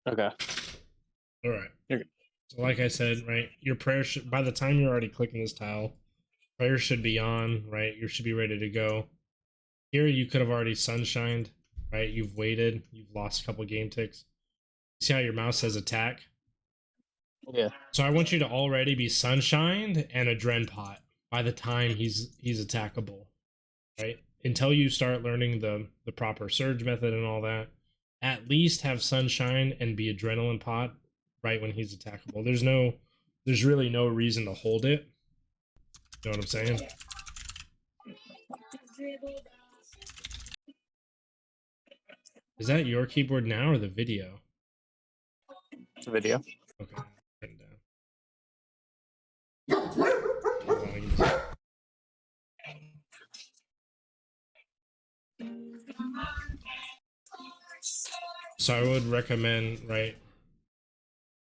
Okay. All right. You're good. So like I said, right, your prayer should, by the time you're already clicking this tile, prayer should be on, right? You should be ready to go. Here you could have already sunshined, right? You've waited, you've lost a couple game ticks. See how your mouse says attack? Yeah. So I want you to already be sunshined and a Dren pot by the time he's attackable, right? Until you start learning the proper surge method and all that, at least have sunshine and be adrenaline pot right when he's attackable. There's really no reason to hold it. You know what I'm saying? Is that your keyboard now or the video? It's a video. Okay, turn it down. Hold on, give me a second. So I would recommend, right,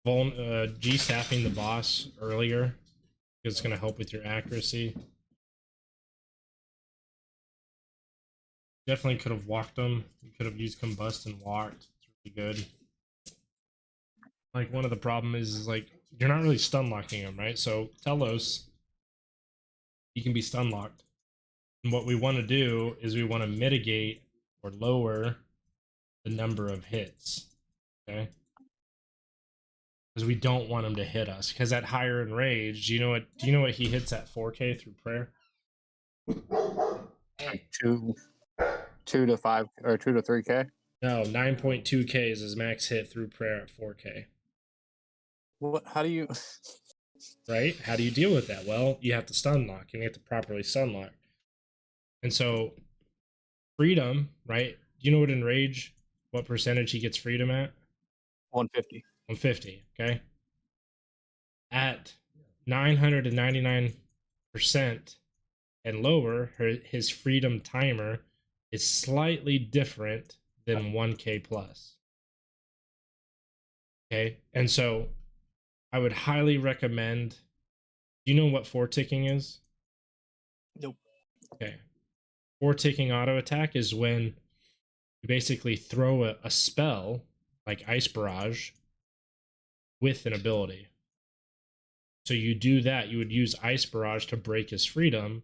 G-staffing the boss earlier because it's going to help with your accuracy. Definitely could have walked them. You could have used combust and walked. It's really good. Like, one of the problem is like you're not really stun locking them, right? So Telos, he can be stun locked. And what we want to do is we want to mitigate or lower the number of hits. Okay? Because we don't want him to hit us. Because at higher enraged, do you know what he hits at 4K through prayer? Like 2 to 5 or 2 to 3K. No, 9.2K is his max hit through prayer at 4K. What? How do you? Right? How do you deal with that? Well, you have to stun lock, and you have to properly stun lock. And so, freedom, right? Do you know what enrage? What percentage he gets freedom at? 150. 150. Okay. At 999% and lower, his freedom timer is slightly different than 1K plus. Okay. And so I would highly recommend. Do you know what 4-ticking is? Nope. Okay. 4-ticking auto attack is when you basically throw a spell like Ice Barrage with an ability. So you do that, you would use Ice Barrage to break his freedom,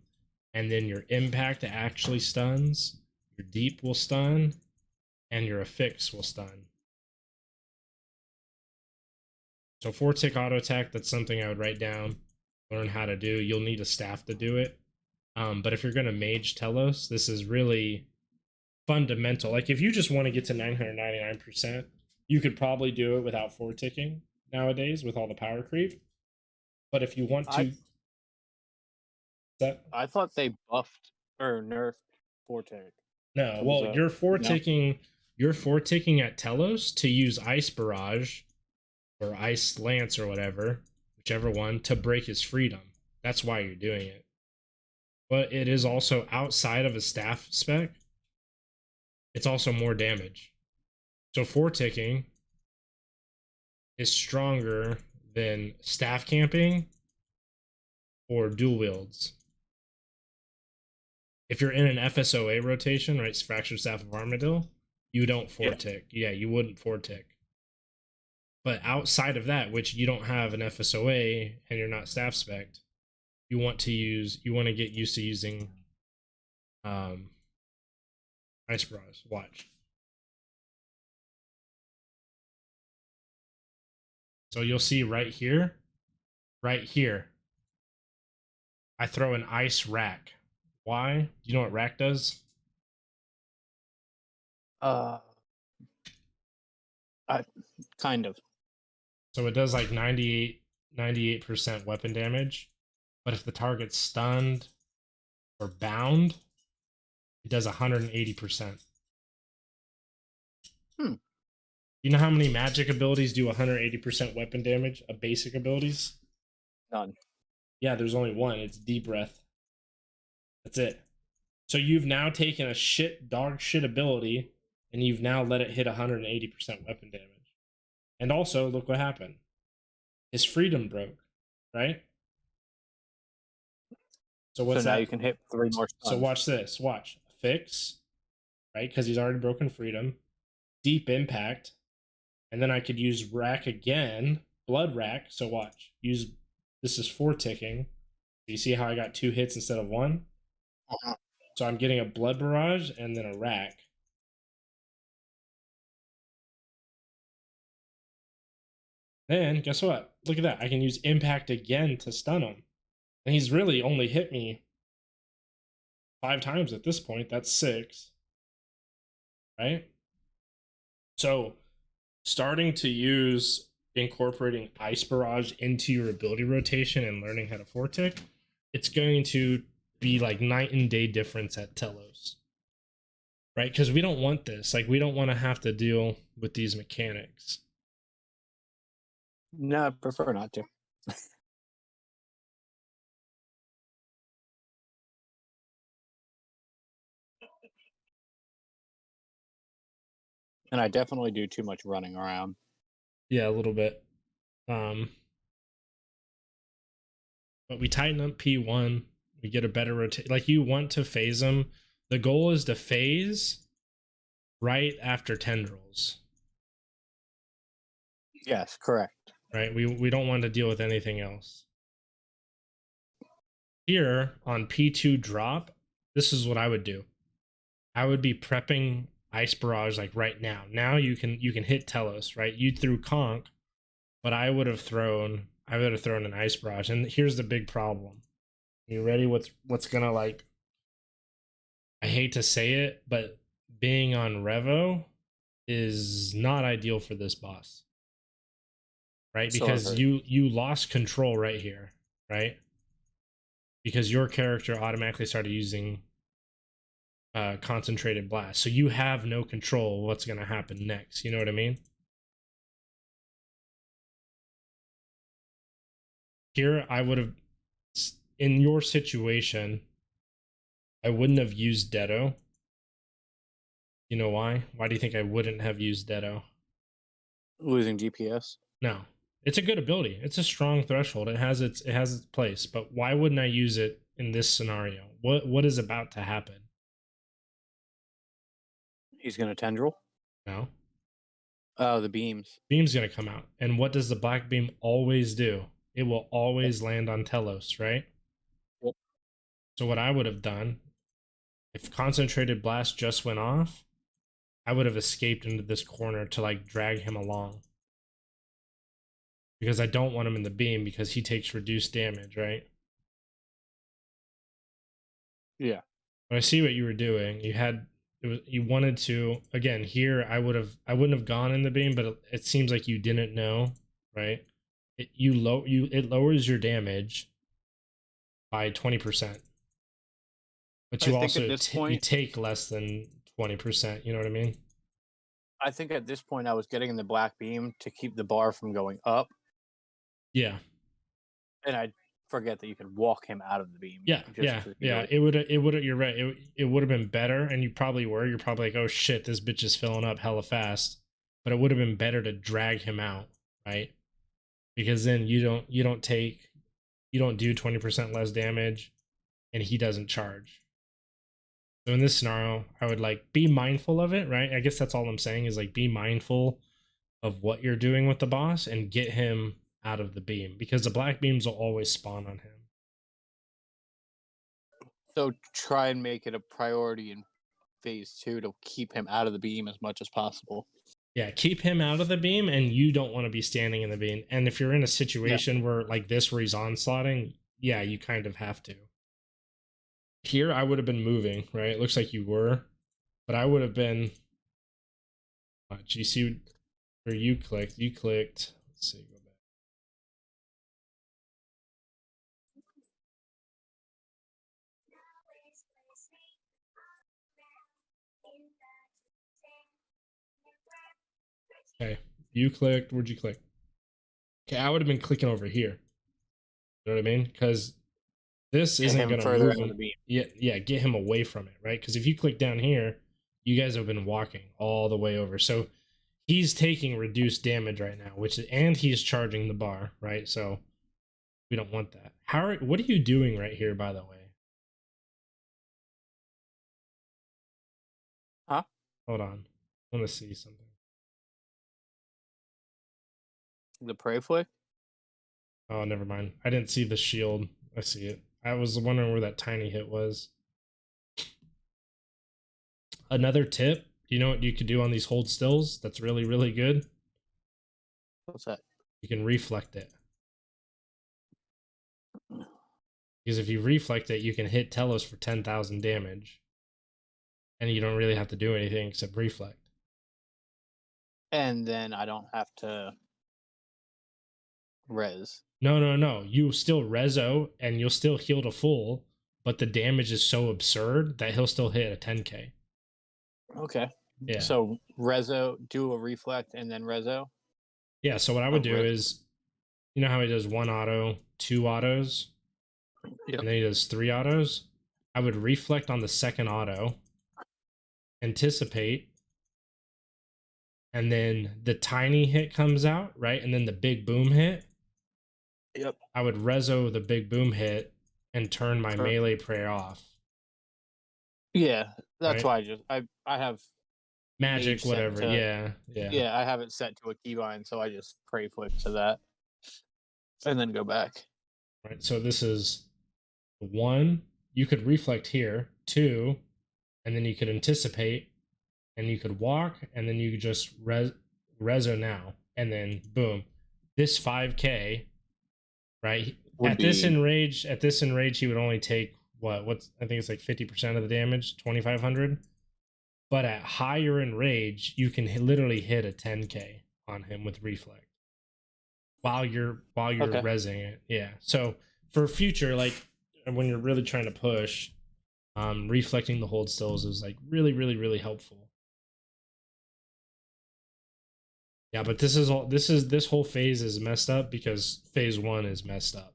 and then your impact actually stuns, your deep will stun, and your affix will stun. So 4-tick auto attack, that's something I would write down, learn how to do. You'll need a staff to do it. But if you're going to mage Telos, this is really fundamental. Like, if you just want to get to 999%, you could probably do it without 4-ticking nowadays with all the power creep. But if you want to... I thought they buffed or nerfed 4-tick. No, well, you're 4-ticking at Telos to use Ice Barrage or Ice Lance or whatever, whichever one, to break his freedom. That's why you're doing it. But it is also outside of a staff spec. It's also more damage. So 4-ticking is stronger than staff camping or dual wields. If you're in an FSOA rotation, right, Fractured Staff of Armadillo, you don't 4-tick. Yeah, you wouldn't 4-tick. But outside of that, which you don't have an FSOA and you're not staff spec'd, you want to get used to using Ice Barrage. Watch. So you'll see right here, I throw an Ice Rack. Why? Do you know what Rack does? I kind of. So it does like 98% weapon damage, but if the target's stunned or bound, it does 180%. You know how many magic abilities do 180% weapon damage? Basic abilities? None. Yeah, there's only one. It's Deep Breath. That's it. So you've now taken a dog shit ability, and you've now let it hit 180% weapon damage. And also, look what happened. His freedom broke, right? So what's that? So now you can hit 3 more stuns. So watch this. Watch. Fix, right? Because he's already broken freedom. Deep impact. And then I could use rack again, blood rack. So watch, use this is 4 ticking. You see how I got 2 hits instead of 1? Uh-huh. So I'm getting a blood barrage and then a rack. Then guess what? Look at that. I can use impact again to stun him. And he's really only hit me 5 times at this point. That's 6. Right? So starting to use incorporating ice barrage into your ability rotation and learning how to 4-tick, it's going to be like night and day difference at Telos. Right? Because we don't want this. Like, we don't want to have to deal with these mechanics. No, I prefer not to. And I definitely do too much running around. Yeah, a little bit. But we tighten up P1. We get a better rotation. Like, you want to phase them. The goal is to phase right after tendrils. Yes, correct. Right? We don't want to deal with anything else. Here on P2 drop, this is what I would do. I would be prepping Ice Barrage like right now. Now you can hit Telos, right? You threw Conk, but I would have thrown an Ice Barrage. And here's the big problem. You ready? What's gonna, like, I hate to say it, but being on Revo is not ideal for this boss. Right? Because you lost control right here, right? Because your character automatically started using concentrated blast, so you have no control of what's going to happen next. You know what I mean? Here, I would have, in your situation, I wouldn't have used Dedo. You know why? Why do you think I wouldn't have used Dedo? Losing DPS. No, it's a good ability. It's a strong threshold. It has its place. But why wouldn't I use it in this scenario? What is about to happen? He's going to tendril. No. Oh, the beams. Beam's gonna come out. And what does the black beam always do? It will always land on Telos, right? Yep. So what I would have done, if concentrated blast just went off, I would have escaped into this corner to, like, drag him along. Because I don't want him in the beam because he takes reduced damage, right? Yeah. But I see what you were doing. You wanted to, again, here I wouldn't have gone in the beam, but it seems like you didn't know, right? It lowers your damage by 20%. But you also you take less than 20%, you know what I mean? I think at this point I was getting in the black beam to keep the bar from going up. Yeah. And I forget that you can walk him out of the beam. Yeah. It would you're right. It would have been better, and you probably were. You're probably like, oh shit, this bitch is filling up hella fast. But it would have been better to drag him out, right? Because then you don't do 20% less damage, and he doesn't charge. So in this scenario, I would, like, be mindful of it, right? I guess that's all I'm saying is, like, be mindful of what you're doing with the boss and get him out of the beam, because the black beams will always spawn on him. So try and make it a priority in phase 2 to keep him out of the beam as much as possible. Yeah, keep him out of the beam, and you don't want to be standing in the beam. And if you're in a situation where, like this, where he's onslaughting, yeah, you kind of have to. Here, I would have been moving, right? It looks like you were, but I would have been. You see where you clicked? You clicked. Let's see. Go back. Okay, you clicked. Where'd you click? Okay, I would have been clicking over here. You know what I mean? Because this isn't going to move him. Yeah, get him away from it, right? Because if you click down here, you guys have been walking all the way over. So he's taking reduced damage right now, and he's charging the bar, right? So we don't want that. What are you doing right here, by the way? Huh? Hold on. I want to see something. The prey flick? Oh, never mind. I didn't see the shield. I see it. I was wondering where that tiny hit was. Another tip, do you know what you could do on these hold stills that's really, really good? What's that? You can reflect it. Because if you reflect it, you can hit Telos for 10,000 damage. And you don't really have to do anything except reflect. And then I don't have to res. No. You still rezo and you'll still heal to full, but the damage is so absurd that he'll still hit a 10k. Okay. Yeah. So rezo, do a reflect, and then rezo? Yeah, so what I would do is, you know how he does 1 auto, 2 autos, Yep. and then he does 3 autos? I would reflect on the second auto, anticipate, and then the tiny hit comes out, right? And then the big boom hit. Yep. I would rezo the big boom hit and turn my melee prayer off. Yeah, that's right? why I have magic, whatever. to, Yeah. I have it set to a keybind, so I just pray flick to that, and then go back. Right. So this is 1. You could reflect here. 2, and then you could anticipate, and you could walk, and then you could just rezo now, and then boom. This 5k, right? At this enrage, he would only take what's I think it's like 50% of the damage, 2,500. But at higher enrage, you can literally hit a 10k on him with reflect while you're rezzing it. Yeah. So for future, like when you're really trying to push, reflecting the hold stills is like really, really, really helpful. Yeah, but this whole phase is messed up because phase 1 is messed up.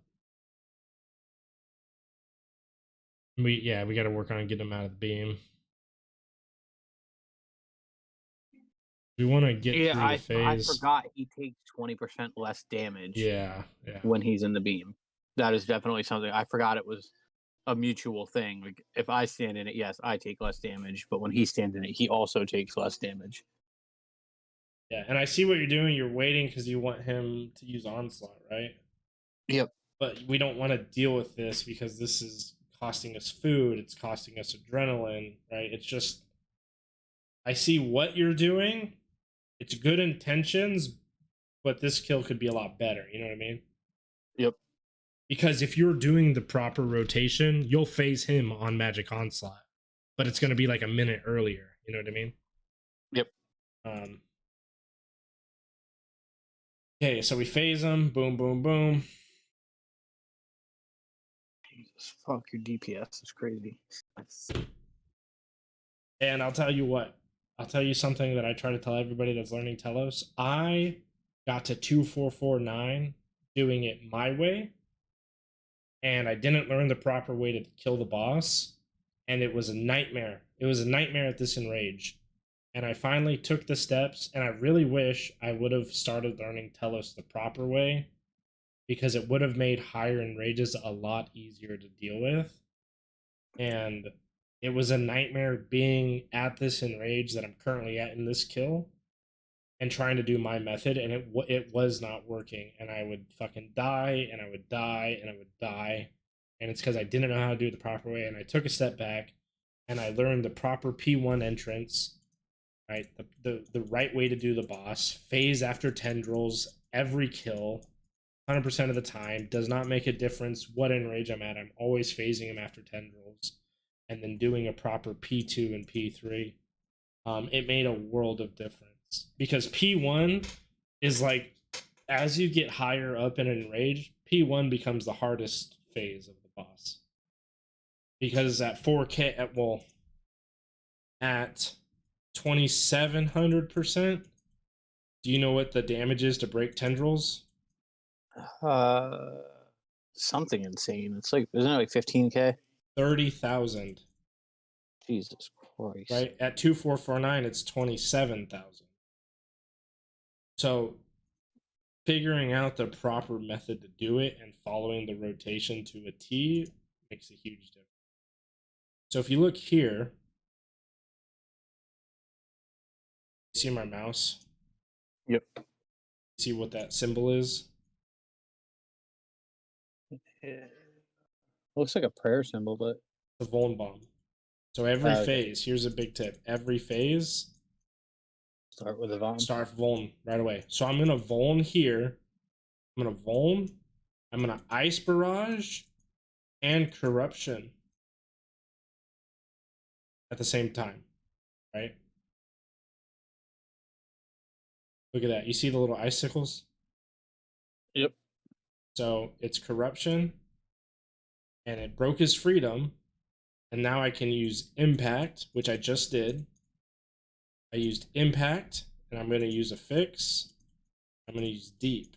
We got to work on getting him out of the beam. We want to get through the phase. I forgot he takes 20% less damage. Yeah. When he's in the beam, that is definitely something I forgot. It was a mutual thing. Like if I stand in it, yes, I take less damage, but when he stands in it, he also takes less damage. Yeah, and I see what you're doing. You're waiting because you want him to use onslaught, right? Yep. But we don't want to deal with this because this is costing us food. It's costing us adrenaline, right? It's just, I see what you're doing. It's good intentions, but this kill could be a lot better. You know what I mean? Yep. Because if you're doing the proper rotation, you'll phase him on Magic Onslaught, but it's going to be like a minute earlier. You know what I mean? Yep. Okay, so we phase him. Boom, boom, boom. Jesus, fuck, your DPS is crazy. And I'll tell you what. I'll tell you something that I try to tell everybody that's learning Telos. I got to 2449 doing it my way, and I didn't learn the proper way to kill the boss, and it was a nightmare. It was a nightmare at this enrage. And I finally took the steps, and I really wish I would have started learning Telos the proper way, because it would have made higher enrages a lot easier to deal with. And it was a nightmare being at this enrage that I'm currently at in this kill and trying to do my method, and it was not working, and I would fucking die, and I would die, and I would die, and it's because I didn't know how to do it the proper way, and I took a step back, and I learned the proper P1 entrance, right, the right way to do the boss, phase after tendrils, every kill, 100% of the time, does not make a difference what enrage I'm at, I'm always phasing him after tendrils, and then doing a proper P2 and P3. It made a world of difference because P1 is like, as you get higher up in enrage, P1 becomes the hardest phase of the boss because at 4k at 2700%, do you know what the damage is to break tendrils? Something insane. It's like, isn't it like 15k? 30,000. Jesus Christ. Right? At 2449, it's 27,000. So figuring out the proper method to do it and following the rotation to a T makes a huge difference. So if you look here, see my mouse? Yep. See what that symbol is? Yeah. Looks like a prayer symbol, but The Voln bomb. So every okay. phase, here's a big tip. Every phase, Start with a Vom. start Voln right away. So I'm gonna Voln here. I'm gonna Voln. I'm gonna Ice Barrage and Corruption at the same time, right? Look at that. You see the little icicles? Yep. So it's Corruption, and it broke his freedom. And now I can use Impact, which I just did. I used Impact, and I'm going to use a fix. I'm going to use Deep.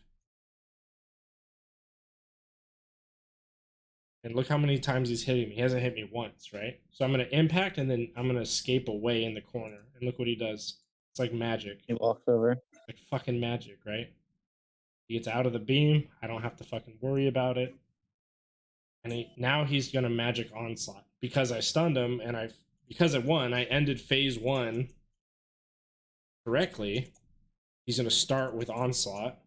And look how many times he's hitting me. He hasn't hit me once, right? So I'm going to Impact, and then I'm going to escape away in the corner. And look what he does. It's like magic. He walks over. Like fucking magic, right? He gets out of the beam. I don't have to fucking worry about it. And now he's going to Magic Onslaught. Because I stunned him, and because it won, I ended phase 1 correctly. He's going to start with Onslaught,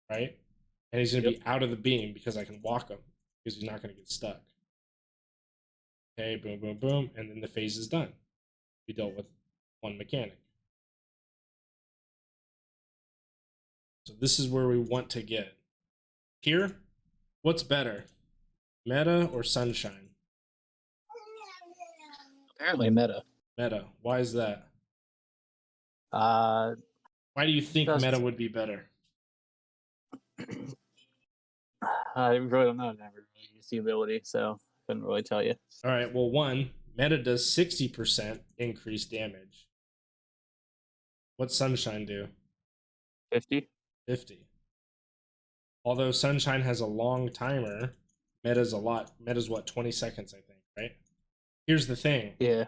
right? And he's going to be out of the beam because I can walk him because he's not going to get stuck. Okay, boom, boom, boom. And then the phase is done. We dealt with one mechanic. So this is where we want to get. Here, what's better? Meta or Sunshine? Apparently meta. Meta. Why is that? Uh, Why do you think just, meta would be better? I really don't know. I never really used the ability, so I couldn't really tell you. All right, well, one, meta does 60% increased damage. What's Sunshine do? 50? 50. Although Sunshine has a long timer, meta's a lot. Meta's what, 20 seconds, I think, right? Here's the thing. Yeah.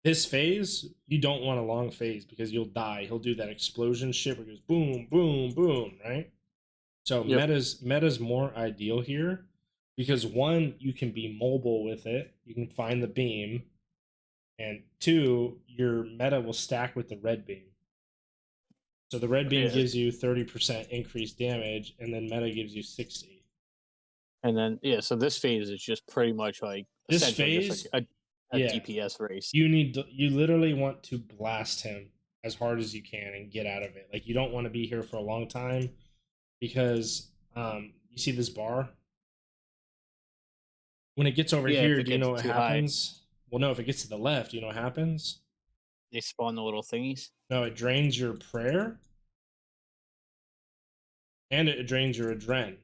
This phase, you don't want a long phase because you'll die. He'll do that explosion shit where it goes boom, boom, boom, right? So meta's more ideal here because one, you can be mobile with it. You can find the beam. And two, your meta will stack with the red beam. So the red beam gives you 30% increased damage, and then meta gives you 60. And then so this phase is just pretty much like This phase, just like a DPS race. You literally want to blast him as hard as you can and get out of it. Like you don't want to be here for a long time because you see this bar. When it gets over here, do you know what happens? High. Well, no, if it gets to the left, do you know what happens? They spawn the little thingies. No, it drains your prayer. And it drains your adren.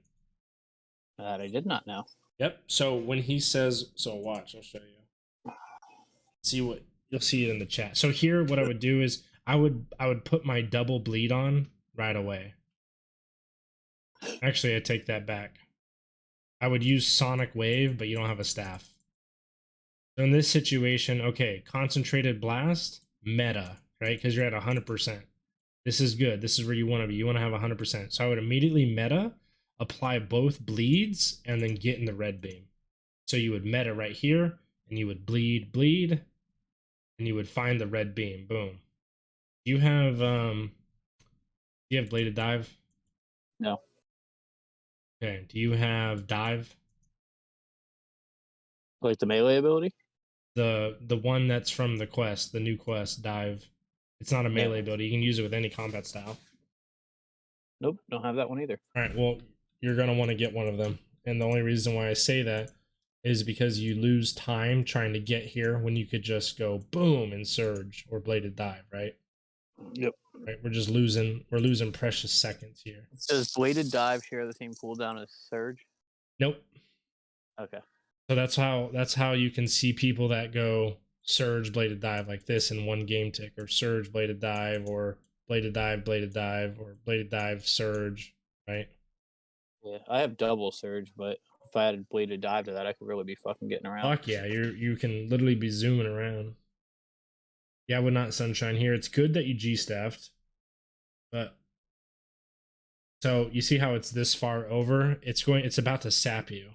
That I did not know. Yep. So when he says, so watch, I'll show you. See what you'll see it in the chat. So here, what I would do is I would put my double bleed on right away. Actually, I take that back. I would use Sonic Wave, but you don't have a staff. So in this situation, okay, concentrated blast, meta, right? Because you're at 100%. This is good. This is where you want to be. You want to have 100%. So I would immediately meta, apply both bleeds, and then get in the red beam. So you would meta right here, and you would bleed, and you would find the red beam. Boom. Do you have bladed dive? No. Okay. Do you have dive? Like the melee ability? The one that's from the quest, the new quest, dive. It's not a melee ability. You can use it with any combat style. Nope, don't have that one either. All right, well, you're going to want to get one of them. And the only reason why I say that is because you lose time trying to get here when you could just go boom and surge or bladed dive, right? Yep. Right, we're losing precious seconds here. Does bladed dive share the same cooldown as surge? Nope. Okay. So that's how you can see people that go surge bladed dive like this in one game tick, or surge bladed dive, or bladed dive, or bladed dive surge, right? Yeah, I have double surge, but if I had bladed dive to that, I could really be fucking getting around. Fuck yeah, you can literally be zooming around. Yeah, I would not Sunshine here. It's good that you G-staffed, but so you see how it's this far over? It's about to sap you.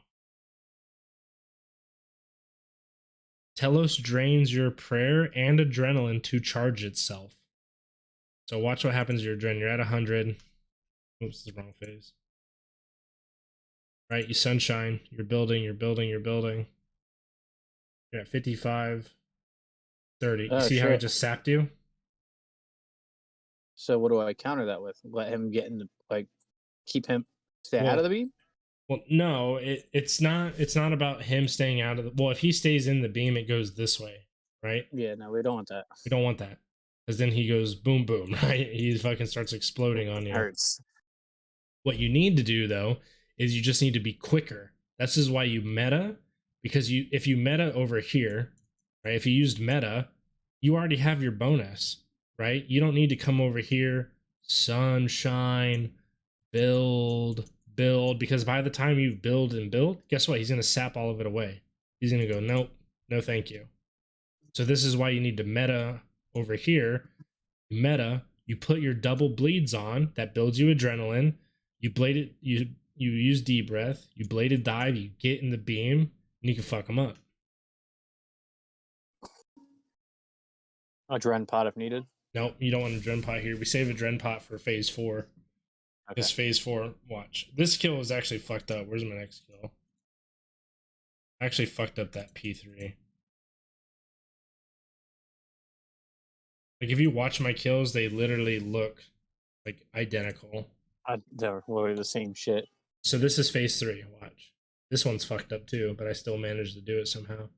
Telos drains your prayer and adrenaline to charge itself. So watch what happens to your adrenaline. You're at 100. Oops, this is the wrong phase. Right, you sunshine. You're building. You're building. You're building. You're at 55, 30. You Oh see how it shit. just sapped you? So what do I counter that with? Let him get in the keep him stay out Well, of the beam? well, no, it's not. It's not about him staying out of the. Well, if he stays in the beam, it goes this way, right? Yeah, no, we don't want that. We don't want that because then he goes boom, boom, right? He fucking starts exploding on you. Hurts. What you need to do though is you just need to be quicker. This is why you meta, because if you meta over here, right? If you used meta, you already have your bonus, right? You don't need to come over here, sunshine, build, because by the time you build and build, guess what? He's gonna sap all of it away. He's gonna go, nope, no thank you. So this is why you need to meta over here. Meta, you put your double bleeds on, that builds you adrenaline. You blade it, you use deep breath, you bladed dive, you get in the beam, and you can fuck them up. A Dren pot if needed. Nope, you don't want a Dren pot here. We save a Dren pot for phase 4. Okay. This phase 4, watch. This kill is actually fucked up. Where's my next kill? I actually fucked up that P3. Like, if you watch my kills, they literally look like identical. They're literally the same shit. So this is phase 3. Watch. This one's fucked up too, but I still managed to do it somehow.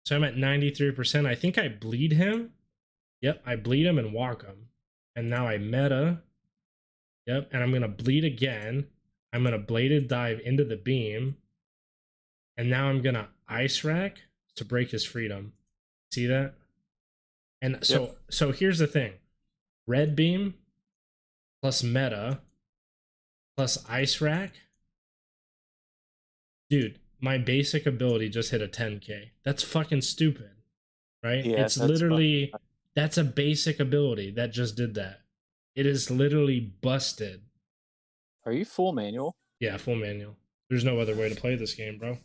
So I'm at 93%. I think I bleed him. Yep, I bleed him and walk him. And now I meta. Yep, and I'm going to bleed again. I'm going to bladed dive into the beam. And now I'm going to ice rack to break his freedom. See that? And so here's the thing. Red beam plus meta plus ice rack. Dude, my basic ability just hit a 10k. That's fucking stupid. Right? Yeah, it's literally that's a basic ability that just did that. It is literally busted. Are you full manual? Yeah, full manual. There's no other way to play this game, bro.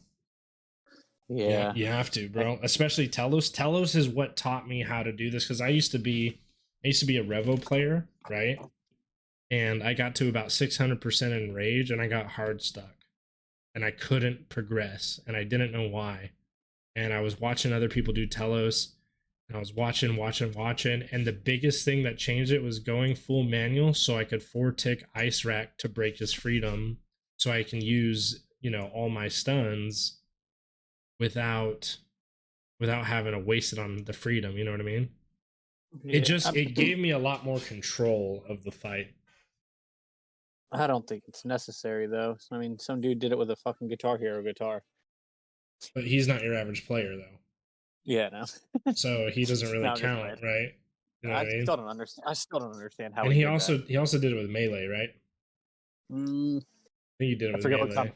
Yeah. You have to, bro. Especially Telos. Telos is what taught me how to do this because I used to be a Revo player, right? And I got to about 600% in rage and I got hard stuck. And I couldn't progress and I didn't know why. And I was watching other people do Telos. And I was watching. And the biggest thing that changed it was going full manual so I could 4-tick ice rack to break his freedom so I can use, all my stuns without having to waste it on the freedom, you know what I mean? Yeah, it gave me a lot more control of the fight. I don't think it's necessary though. I mean, some dude did it with a fucking Guitar Hero guitar. But he's not your average player though. Yeah, no. So he doesn't really count, right? You know I still don't understand. I still don't understand how. And he also did it with melee, right? I think he did it with melee.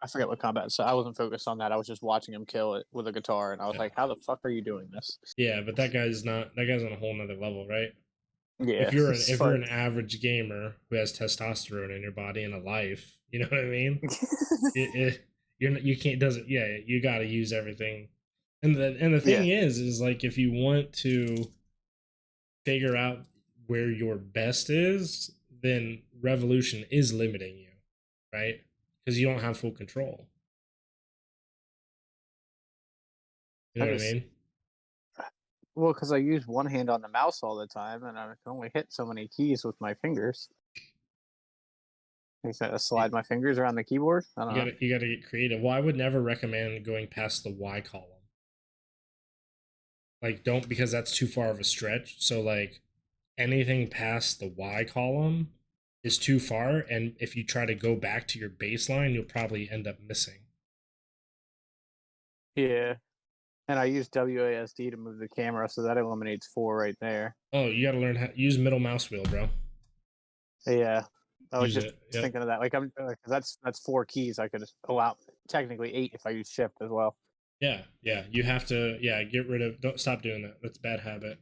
I forget what combat. So I wasn't focused on that. I was just watching him kill it with a guitar, and I was like, "How the fuck are you doing this?" Yeah, but that guy's on a whole nother level, right? Yeah. If you're an average gamer who has testosterone in your body and a life, you know what I mean? You can't you got to use everything. And the thing is like if you want to figure out where your best is, then Revolution is limiting you, right? Because you don't have full control. You know what I mean? Well, because I use one hand on the mouse all the time, and I can only hit so many keys with my fingers. I gotta slide my fingers around the keyboard. I don't know. You gotta get creative. Well, I would never recommend going past the Y column. Like, don't, because that's too far of a stretch. So, like, anything past the Y column is too far, and if you try to go back to your baseline, you'll probably end up missing. Yeah. And I use WASD to move the camera, so that eliminates 4 right there. Oh, you got to learn how to use middle mouse wheel, bro. Yeah, I was just thinking of that. Like that's 4 keys. I could allow technically 8 if I use shift as well. Yeah. You have to. Yeah, get rid of. Don't stop doing that. That's a bad habit.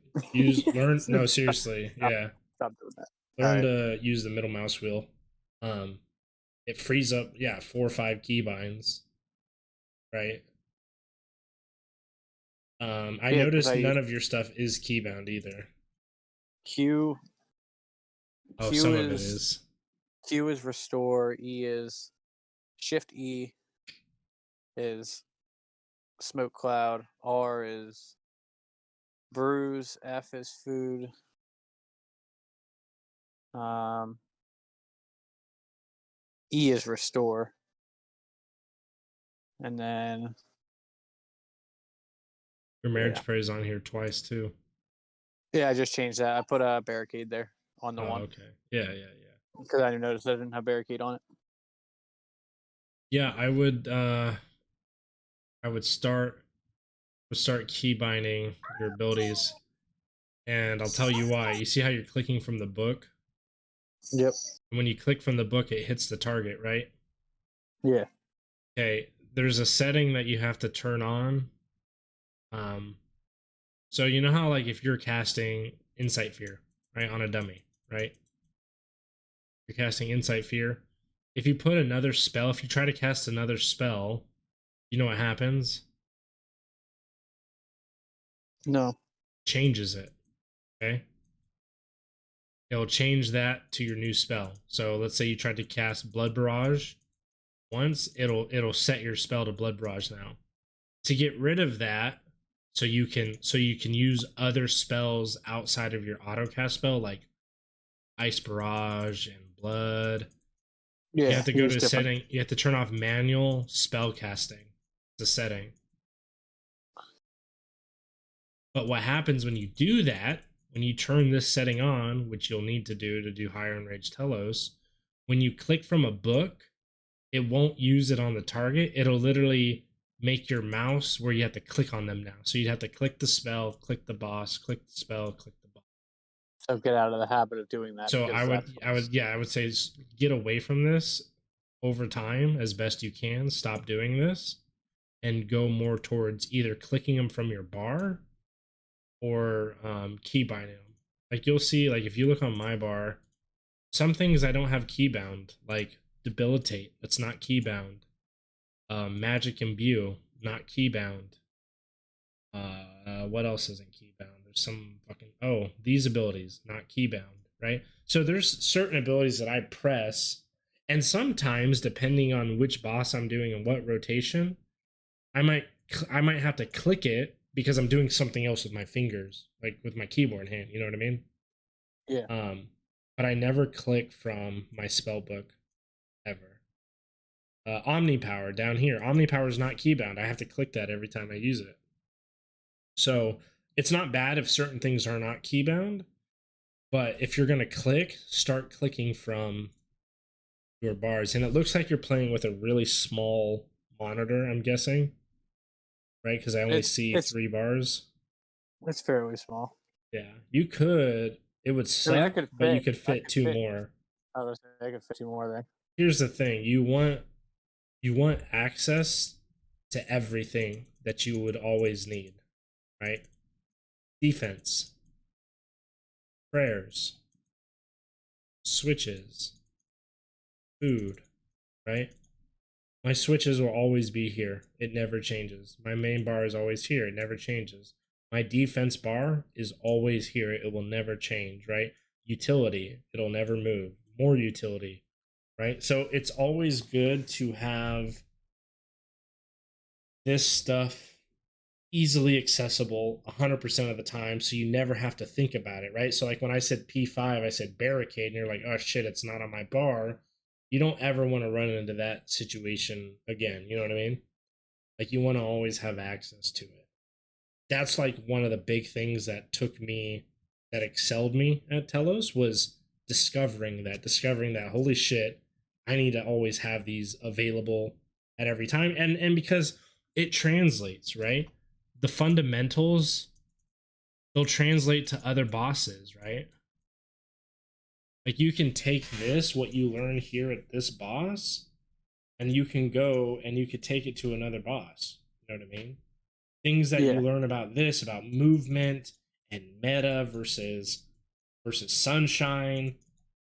Learn. No, seriously. Stop doing that. Learn to use the middle mouse wheel. It frees up 4 or 5 keybinds. Right. I noticed none of your stuff is keybound either. Q, Oh, Q some of it is is. Q is restore. E is shift. E is smoke cloud. R is bruise. F is food. Um, E is restore. And then Your marriage yeah, prayer is on here twice too. I just changed that. I put a barricade there on the Oh, one okay. Yeah, yeah, yeah. because I noticed I didn't have barricade on it. Yeah, I would start key binding your abilities, and I'll tell you why. You see how you're clicking from the book? Yep. And when you click from the book, it hits the target, right? Yeah. Okay, there's a setting that you have to turn on. Um, so you know how like if you're casting Insight Fear, right, on a dummy, right? You're casting Insight Fear. If you put another spell, if you try to cast another spell, you know what happens? No. Changes it. Okay. It'll change that to your new spell. So let's say you tried to cast Blood Barrage once, it'll set your spell to Blood Barrage now. To get rid of that, so you can use other spells outside of your auto cast spell like Ice Barrage and Blood. You Yeah. have to go Use to different. setting. You have to turn off manual spell casting. It's a setting. But what happens when you do that, when you turn this setting on, which you'll need to do Higher Enraged Telos, when you click from a book, it won't use it on the target. It'll literally make your mouse where you have to click on them now. So you'd have to click the spell, click the boss, click the spell, click the boss. So get out of the habit of doing that So because I would, that's I would, yeah, I would say get away from this over time as best you can. Stop doing this and go more towards either clicking them from your bar or key binding them. Like you'll see, like if you look on my bar, some things I don't have key bound, like debilitate, that's not key bound. Magic Imbue, not key bound. What else isn't key bound? There's some fucking these abilities not key bound, right? So there's certain abilities that I press, and sometimes depending on which boss I'm doing and what rotation, I might have to click it because I'm doing something else with my fingers, like with my keyboard hand. You know what I mean? yeah. But I never click from my spell book ever. Omnipower down here. Omnipower is not keybound. I have to click that every time I use it. So it's not bad if certain things are not keybound, but if you're gonna click, start clicking from your bars. And it looks like you're playing with a really small monitor, I'm guessing, right? Because I only It's see it's 3 bars. it's fairly small. Yeah, you could. It would I mean, I suck, could but you fit. could I fit could two fit. more. I was I could fit two more there. Here's the thing: you want access to everything that you would always need, right? Defense, prayers, switches, food, right? My switches will always be here. It never changes. My main bar is always here. It never changes. My defense bar is always here. It will never change, right? Utility, it'll never move. More utility, right? So it's always good to have this stuff easily accessible 100% of the time so you never have to think about it, right? So like when I said P5, I said barricade and you're like, oh shit, it's not on my bar. You don't ever want to run into that situation again. You know what I mean? Like you want to always have access to it. That's like one of the big things that excelled me at Telos was discovering that holy shit, I need to always have these available at every time. And because it translates, right? The fundamentals, they'll translate to other bosses, right? Like you can take this, what you learn here at this boss, and you can go and you could take it to another boss. You know what I mean? Things that you Yeah. learn about this, about movement and meta versus sunshine,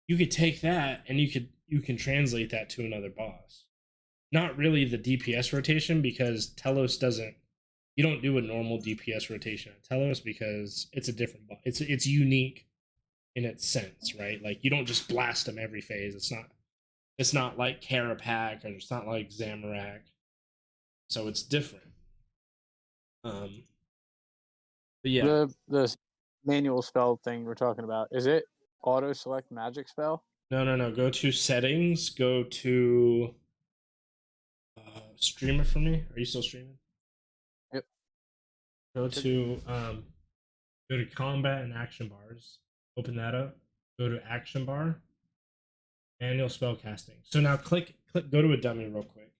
you could take that and you can translate that to another boss. Not really the DPS rotation because Telos doesn't. You don't do a normal DPS rotation at Telos because it's a different. It's unique in its sense, right? Like you don't just blast them every phase. It's not like Carapac or it's not like Zamorak. So it's different. But yeah. The manual spell thing we're talking about, is it auto select magic spell? No. Go to settings. Go to streamer for me. Are you still streaming? Yep. Go to combat and action bars. Open that up. Go to action bar. Manual spell casting. So now click. Go to a dummy real quick.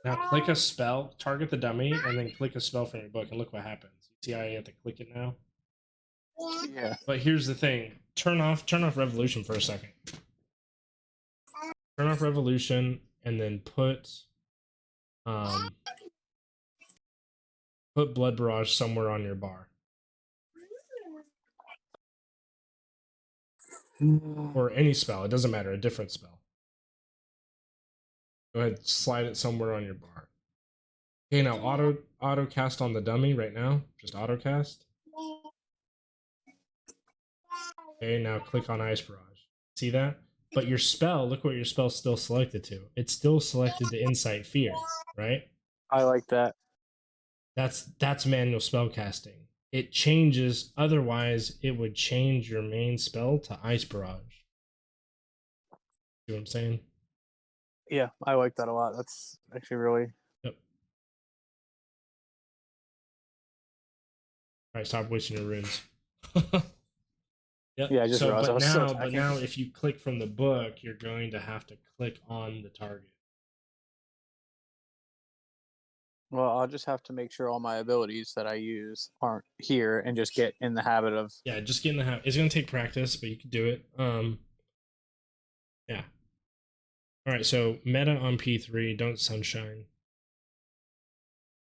Now click a spell, target the dummy, and then click a spell from your book, and look what happens. See how you have to click it now? Yeah. But here's the thing: turn off Revolution for a second. Turn off Revolution, and then put Blood Barrage somewhere on your bar, or any spell. It doesn't matter. A different spell. Go ahead, slide it somewhere on your bar. Okay, now auto cast on the dummy right now. Just auto cast. Okay, now click on Ice Barrage. See that? But your spell, look what your spell's still selected to. It's still selected to Insight Fear, right? I like that. That's manual spell casting. It changes, otherwise it would change your main spell to Ice Barrage. See what I'm saying? Yeah, I like that a lot. That's actually really. Yep. Alright, stop wasting your runes. Yep. Yeah, I just realized I was still attacking. But now if you click from the book, you're going to have to click on the target. Well, I'll just have to make sure all my abilities that I use aren't here and just get in the habit of. Yeah, just get in the habit. It's gonna take practice, but you can do it. Yeah. All right, so meta on P3, don't Sunshine,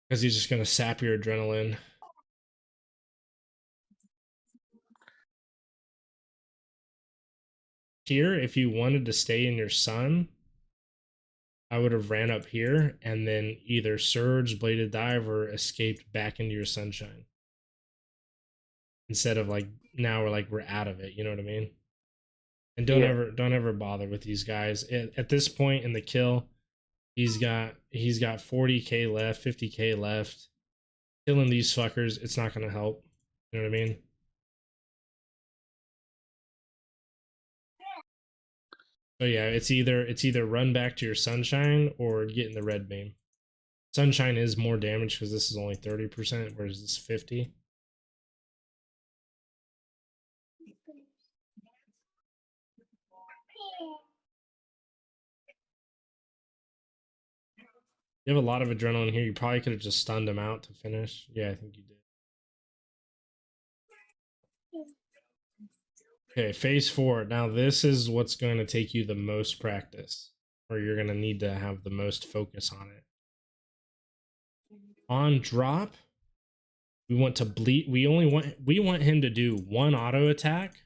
because he's just gonna sap your adrenaline. Here, if you wanted to stay in your sun, I would have ran up here and then either surged, bladed dive, or escaped back into your sunshine. Instead of like now we're out of it. You know what I mean? And don't ever bother with these guys. At this point in the kill, he's got 40k left, 50k left. Killing these fuckers, it's not gonna help. You know what I mean? So yeah, it's either run back to your sunshine or get in the red beam. Sunshine is more damage because this is only 30%, whereas this is 50. You have a lot of adrenaline here. You probably could have just stunned him out to finish. Yeah, I think you did. Okay, phase 4. Now this is what's going to take you the most practice, or you're going to need to have the most focus on it. On drop, we want to bleed. We want him to do one auto attack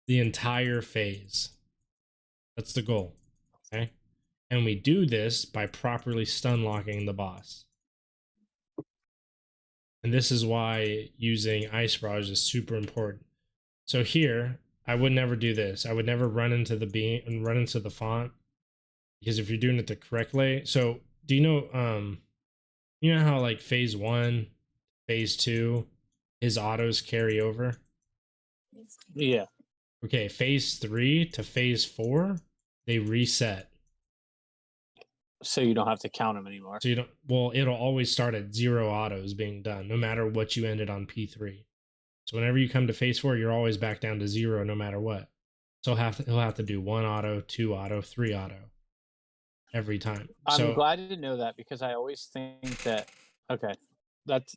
the entire phase. That's the goal. Okay? And we do this by properly stun locking the boss. And this is why using Ice Barrage is super important. So here, I would never do this. I would never run into the beam and run into the font, because if you're doing it the correct way. So do you know how like phase 1, phase 2, his autos carry over? Yeah. Okay, phase 3 to phase 4, they reset. So you don't have to count them anymore. So you don't. Well, it'll always start at 0 autos being done, no matter what you ended on P3. So whenever you come to phase 4, you're always back down to 0, no matter what. So he'll have to do 1 auto, 2 auto, 3 auto every time. I'm glad to know that, because I always think that. Okay,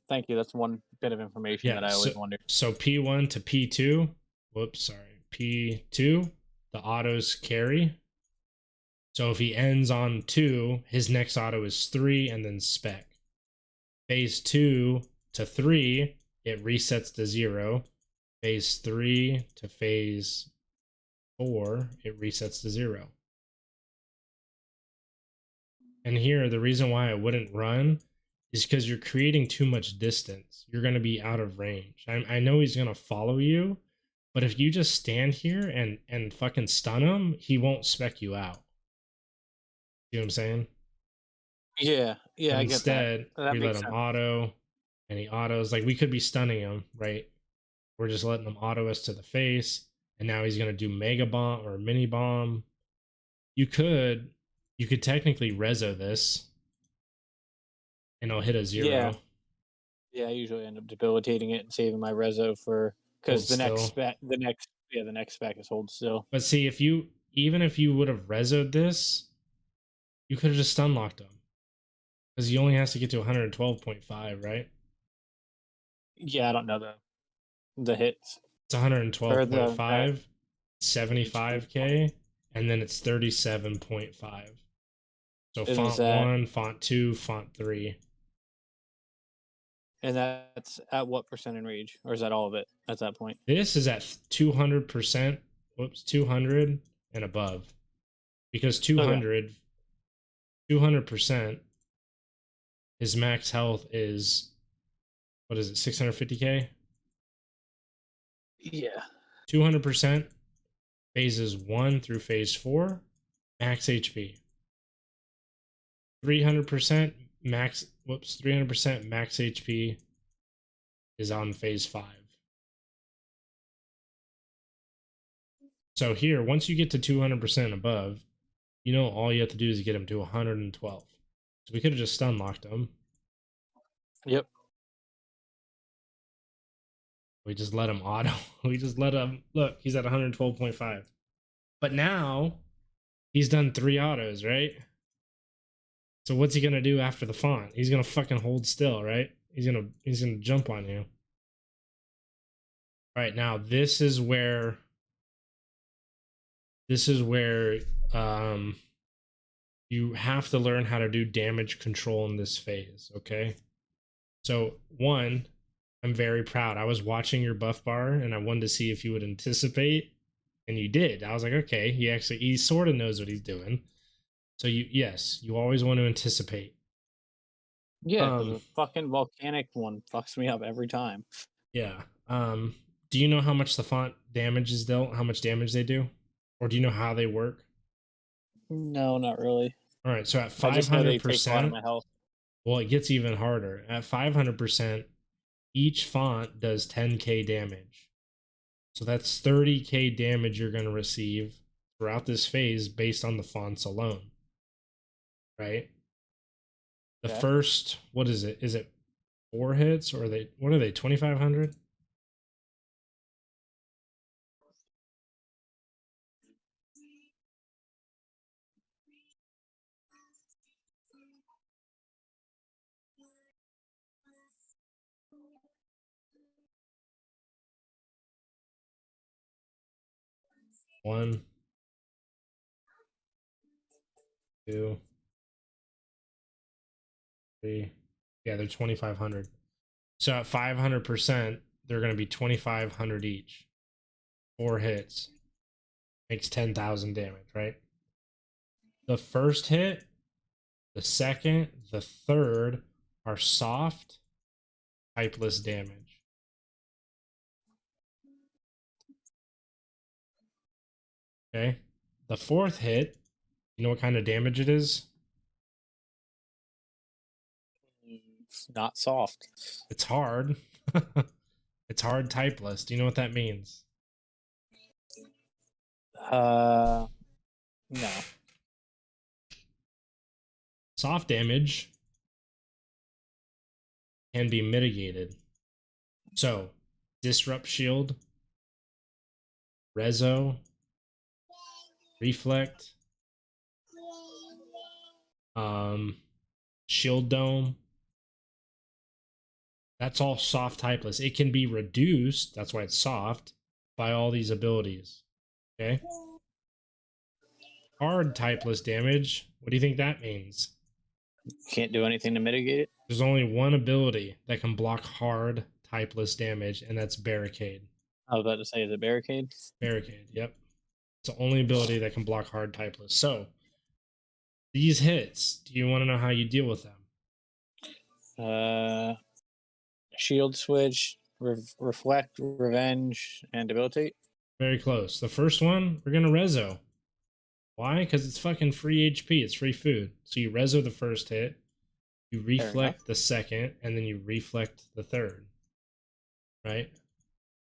thank you. That's one bit of information that I always wondered. So P1 to P2. Whoops, sorry. P2, the autos carry. So if he ends on 2, his next auto is 3 and then spec. Phase 2 to 3, it resets to 0. Phase 3 to phase 4, it resets to 0. And here, the reason why I wouldn't run is because you're creating too much distance. You're going to be out of range. I know he's going to follow you, but if you just stand here and fucking stun him, he won't spec you out. You know what I'm saying? Yeah, But I get that. instead, That we let makes him sense. auto, and he autos. Like, we could be stunning him, right? We're just letting him auto us to the face, and now he's going to do Mega Bomb or Mini Bomb. You could technically rezo this, and it'll hit a 0. Yeah, I usually end up debilitating it and saving my rezo for Hold because still. the next spec is hold still. But see, even if you would have rezoed this, you could have just stun locked him. Because he only has to get to 112.5, right? Yeah, I don't know the hits It's or the 112.5, HP. 75k, and then it's 37.5. So And is font that 1, font 2, font 3. and that's at what percent in rage, or is that all of it at that point? This is at 200%. Whoops, 200 and above. Because Okay. 200%, his max health is, what is it, 650k? Yeah. 200%, phases 1 through phase 4, max HP. 300% max, 300% max HP is on phase 5. So here, once you get to 200% above, you know all you have to do is get him to 112. So we could have just stun locked him. Yep. We just let him auto. We just let him, look, he's at 112.5. But now he's done 3 autos, right? So what's he gonna do after the font? He's gonna fucking hold still, right? He's gonna jump on you. All right, now this is where you have to learn how to do damage control in this phase, okay? So one, I'm very proud. I was watching your buff bar and I wanted to see if you would anticipate, and you did. I was like, okay, he sort of knows what he's doing. So you always want to anticipate. Yeah, because Um, the fucking volcanic one fucks me up every time. yeah. Do you know how much the font damage is dealt? How much damage they do, or do you know how they work? No, not really. All right, so at I five just know they hundred take a lot of percent, my health. well, it gets even harder. At 500%, each font does 10k damage. So that's 30k damage you're going to receive throughout this phase based on the fonts alone. Right? The Okay. first, what is it? Is it 4 hits or what are they? 2500? One, two, three. Yeah, they're 2500. So at 500%, they're going to be 2500 each. 4 hits makes 10,000 damage, right? The first hit, the second, the third are soft, typeless damage. Okay. The fourth hit, you know what kind of damage it is? It's not soft. It's hard. It's hard typeless. Do you know what that means? No. Soft damage can be mitigated. So, disrupt shield, rezo, reflect, shield dome. That's all soft typeless. It can be reduced, that's why it's soft, by all these abilities. Okay? Hard typeless damage. What do you think that means? Can't do anything to mitigate it. There's only one ability that can block hard typeless damage, and that's barricade. I was about to say, is it barricade? Barricade, yep. It's the only ability that can block hard typeless. So, these hits, do you want to know how you deal with them? Shield switch, reflect, revenge, and debilitate. Very close. The first one, we're going to rezo. Why? Because it's fucking free HP. It's free food. So you rezo the first hit, you reflect the second, and then you reflect the third. Right?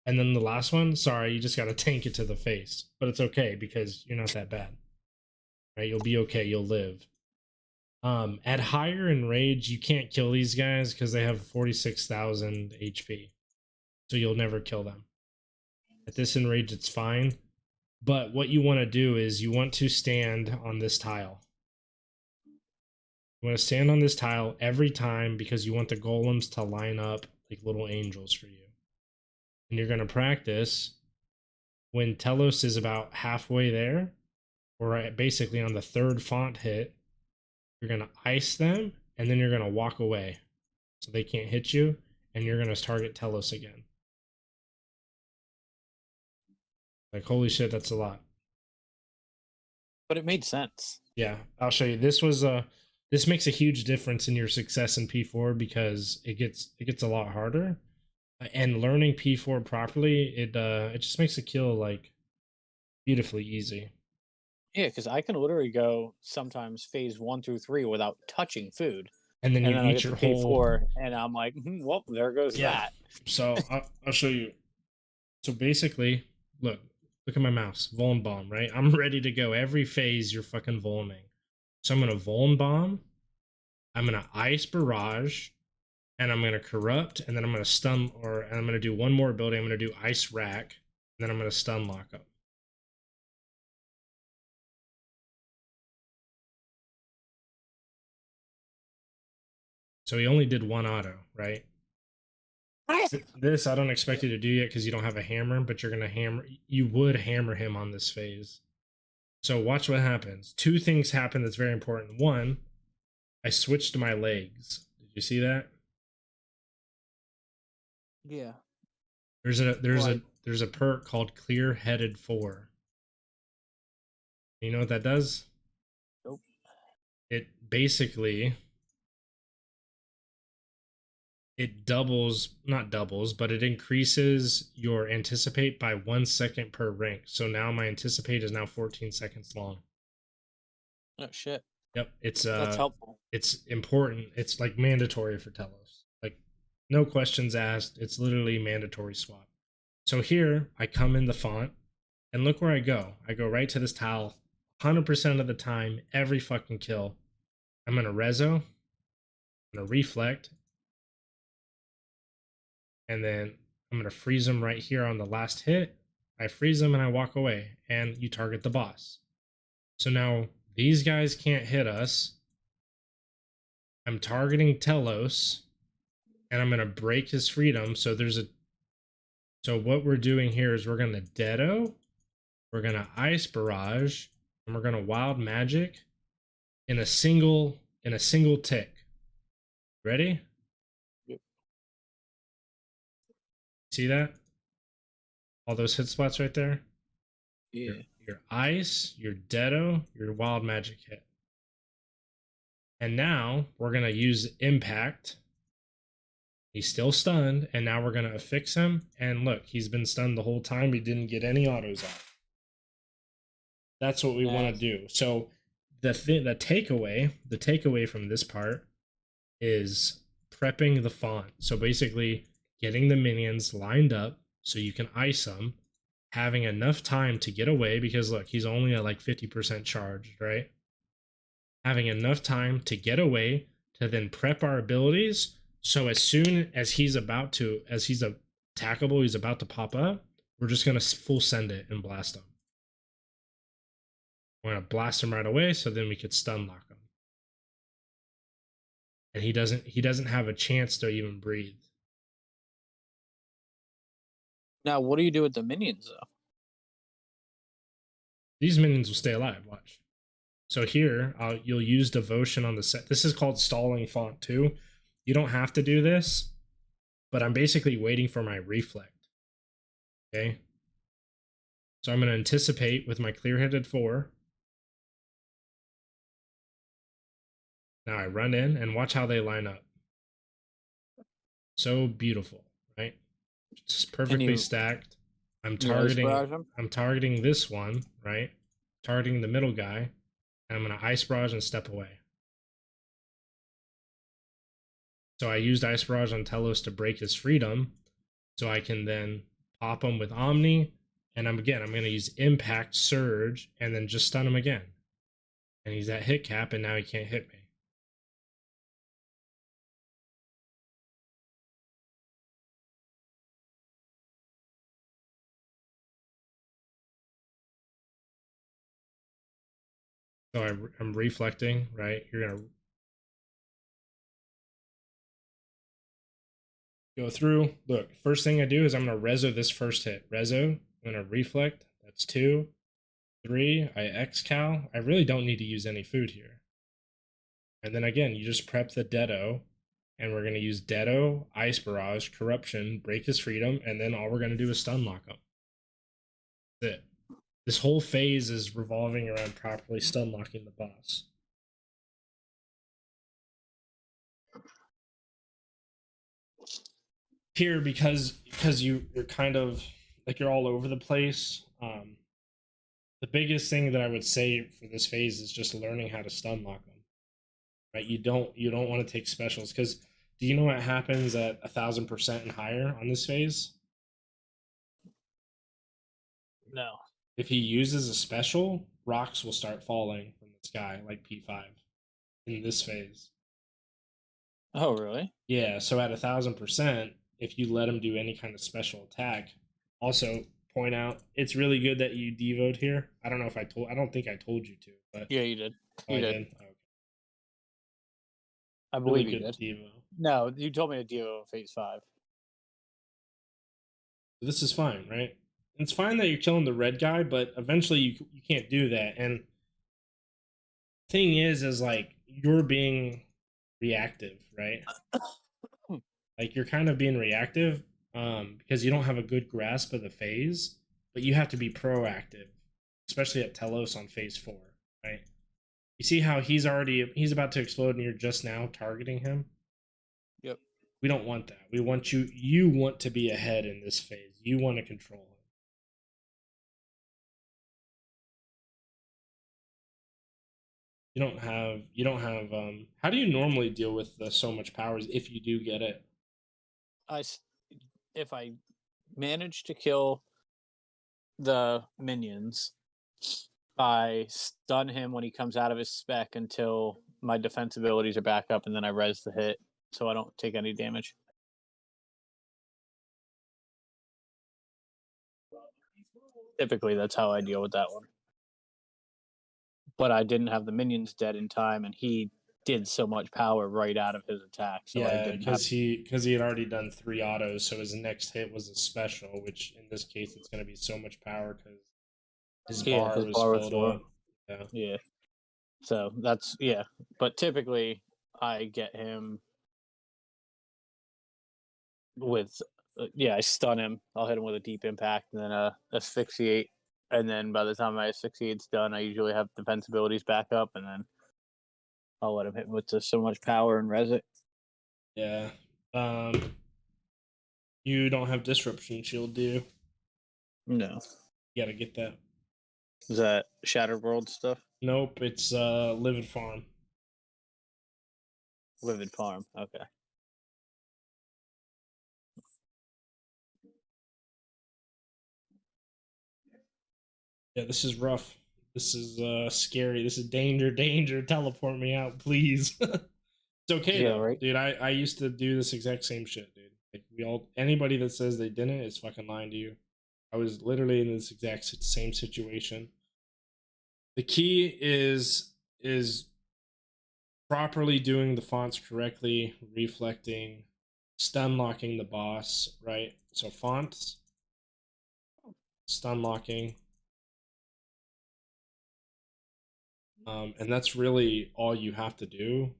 And then the last one, sorry, you just got to tank it to the face. But it's okay because you're not that bad. Right? You'll be okay. You'll live. At higher enrage, you can't kill these guys because they have 46,000 HP. So you'll never kill them. At this enrage, it's fine. But what you want to do is you want to stand on this tile. You want to stand on this tile every time because you want the golems to line up like little angels for you. And you're going to practice when Telos is about halfway there, or basically on the third font hit, you're going to ice them, and then you're going to walk away so they can't hit you, and you're going to target Telos again. Like, holy shit, that's a lot. But it made sense. Yeah, I'll show you. This makes a huge difference in your success in P4 because it gets a lot harder. And learning P4 properly, it just makes the kill like beautifully easy. Yeah, because I can literally go sometimes phase 1 through 3 without touching food. And then you I eat get your to whole P4, and I'm like, well, there goes that. So I'll show you. So basically, look at my mouse. Vuln bomb, right? I'm ready to go. Every phase you're fucking vulning. So I'm gonna Vuln bomb. I'm gonna ice barrage, and I'm gonna corrupt, and then I'm gonna stun, and I'm gonna do one more ability. I'm gonna do ice rack, and then I'm gonna stun lock up. So he only did one auto, right? This I don't expect you to do yet because you don't have a hammer, but you're gonna hammer. You would hammer him on this phase. So watch what happens. Two things happen that's very important. One, I switched my legs. Did you see that? Yeah. There's a perk called Clear Headed 4. You know what that does? Nope. It basically not doubles, but it increases your anticipate by 1 second per rank. So now my anticipate is now 14 seconds long. Oh shit. Yep, that's helpful. It's important. It's like mandatory for Telos. Like no questions asked. It's literally mandatory swap. So here I come in the font and look where I go. I go right to this tile 100% of the time, every fucking kill. I'm going to rezo. I'm going to reflect. And then I'm going to freeze them right here on the last hit. I freeze them and I walk away, and you target the boss. So now these guys can't hit us. I'm targeting Telos, and I'm going to break his freedom. So what we're doing here is we're going to Deado, we're going to Ice Barrage, and we're going to Wild Magic in a single tick. Ready? Yep. See that? All those hit spots right there? Yeah. Your Ice, your Deado, your Wild Magic hit. And now we're going to use Impact. He's still stunned, and now we're going to affix him. And look, he's been stunned the whole time. He didn't get any autos off. That's what we want to do. So the takeaway from this part is prepping the font. So basically getting the minions lined up so you can ice them, having enough time to get away because look, he's only at like 50% charged, right? Having enough time to get away to then prep our abilities. So as soon as he's attackable, he's about to pop up, we're just going to full send it and blast him. We're going to blast him right away so then we could stun lock him. And he doesn't have a chance to even breathe. Now, what do you do with the minions, though? These minions will stay alive, watch. So here, you'll use Devotion on the set. This is called Stalling Font 2. You don't have to do this, but I'm basically waiting for my Reflect. Okay. So I'm going to anticipate with my clear-headed 4. Now I run in and watch how they line up. So beautiful, right? Just perfectly stacked. I'm targeting this one, right? Targeting the middle guy, and I'm gonna ice barrage and step away. So I used ice barrage on Telos to break his freedom, so I can then pop him with Omni, and I'm gonna use impact surge and then just stun him again. And he's at hit cap, and now he can't hit me. So I'm reflecting, right? You're gonna go through. Look, first thing I do is I'm gonna rezo this first hit. Rezo, I'm gonna reflect. That's 2, 3. I X-Cal. I really don't need to use any food here. And then again, you just prep the Deado, and we're gonna use Deado, Ice Barrage, Corruption, break his freedom, and then all we're gonna do is stun lock him. That's it. This whole phase is revolving around properly stun locking the boss. Here, because you're kind of like you're all over the place. The biggest thing that I would say for this phase is just learning how to stun lock them. Right? You don't want to take specials, because do you know what happens at 1000% and higher on this phase? No. If he uses a special, rocks will start falling from the sky like P5 in this phase. Oh, really? Yeah, so at 1000%, if you let him do any kind of special attack, also point out it's really good that you devoed here. I don't know if I don't think I told you to, but yeah, you did. You did. Okay. I believe really you did. Devo. No, you told me to devo phase 5. This is fine, right? It's fine that you're killing the red guy, but eventually you can't do that. And thing is like you're being reactive, right? Like you're kind of being reactive because you don't have a good grasp of the phase, but you have to be proactive, especially at Telos on phase 4, right? You see how he's about to explode and you're just now targeting him? Yep. We don't want that. We want you want to be ahead in this phase. You want to control him. You don't have how do you normally deal with so much powers if you do get it? If I manage to kill the minions, I stun him when he comes out of his spec until my defense abilities are back up, and then I res the hit so I don't take any damage. Typically, that's how I deal with that one. But I didn't have the minions dead in time, and he did so much power right out of his attack. So yeah, because he had already done 3 autos, so his next hit was a special, which in this case it's going to be so much power because his bar was filled up. Yeah. So that's but typically I get him with I stun him. I'll hit him with a deep impact and then asphyxiate, and then by the time my asphyxiate's done, I usually have defense abilities back up, and then I'll let him hit with just so much power and res it. Yeah. You don't have disruption shield, do you? No. You gotta get that. Is that Shattered World stuff? Nope, it's Livid Farm. Livid Farm, okay. Yeah, this is rough. This is scary. This is danger. Teleport me out, please. It's okay though, right? Dude. I used to do this exact same shit, dude. Like anybody that says they didn't is fucking lying to you. I was literally in this exact same situation. The key is properly doing the fonts correctly, reflecting, stun locking the boss, right? So fonts, stun locking. And that's really all you have to do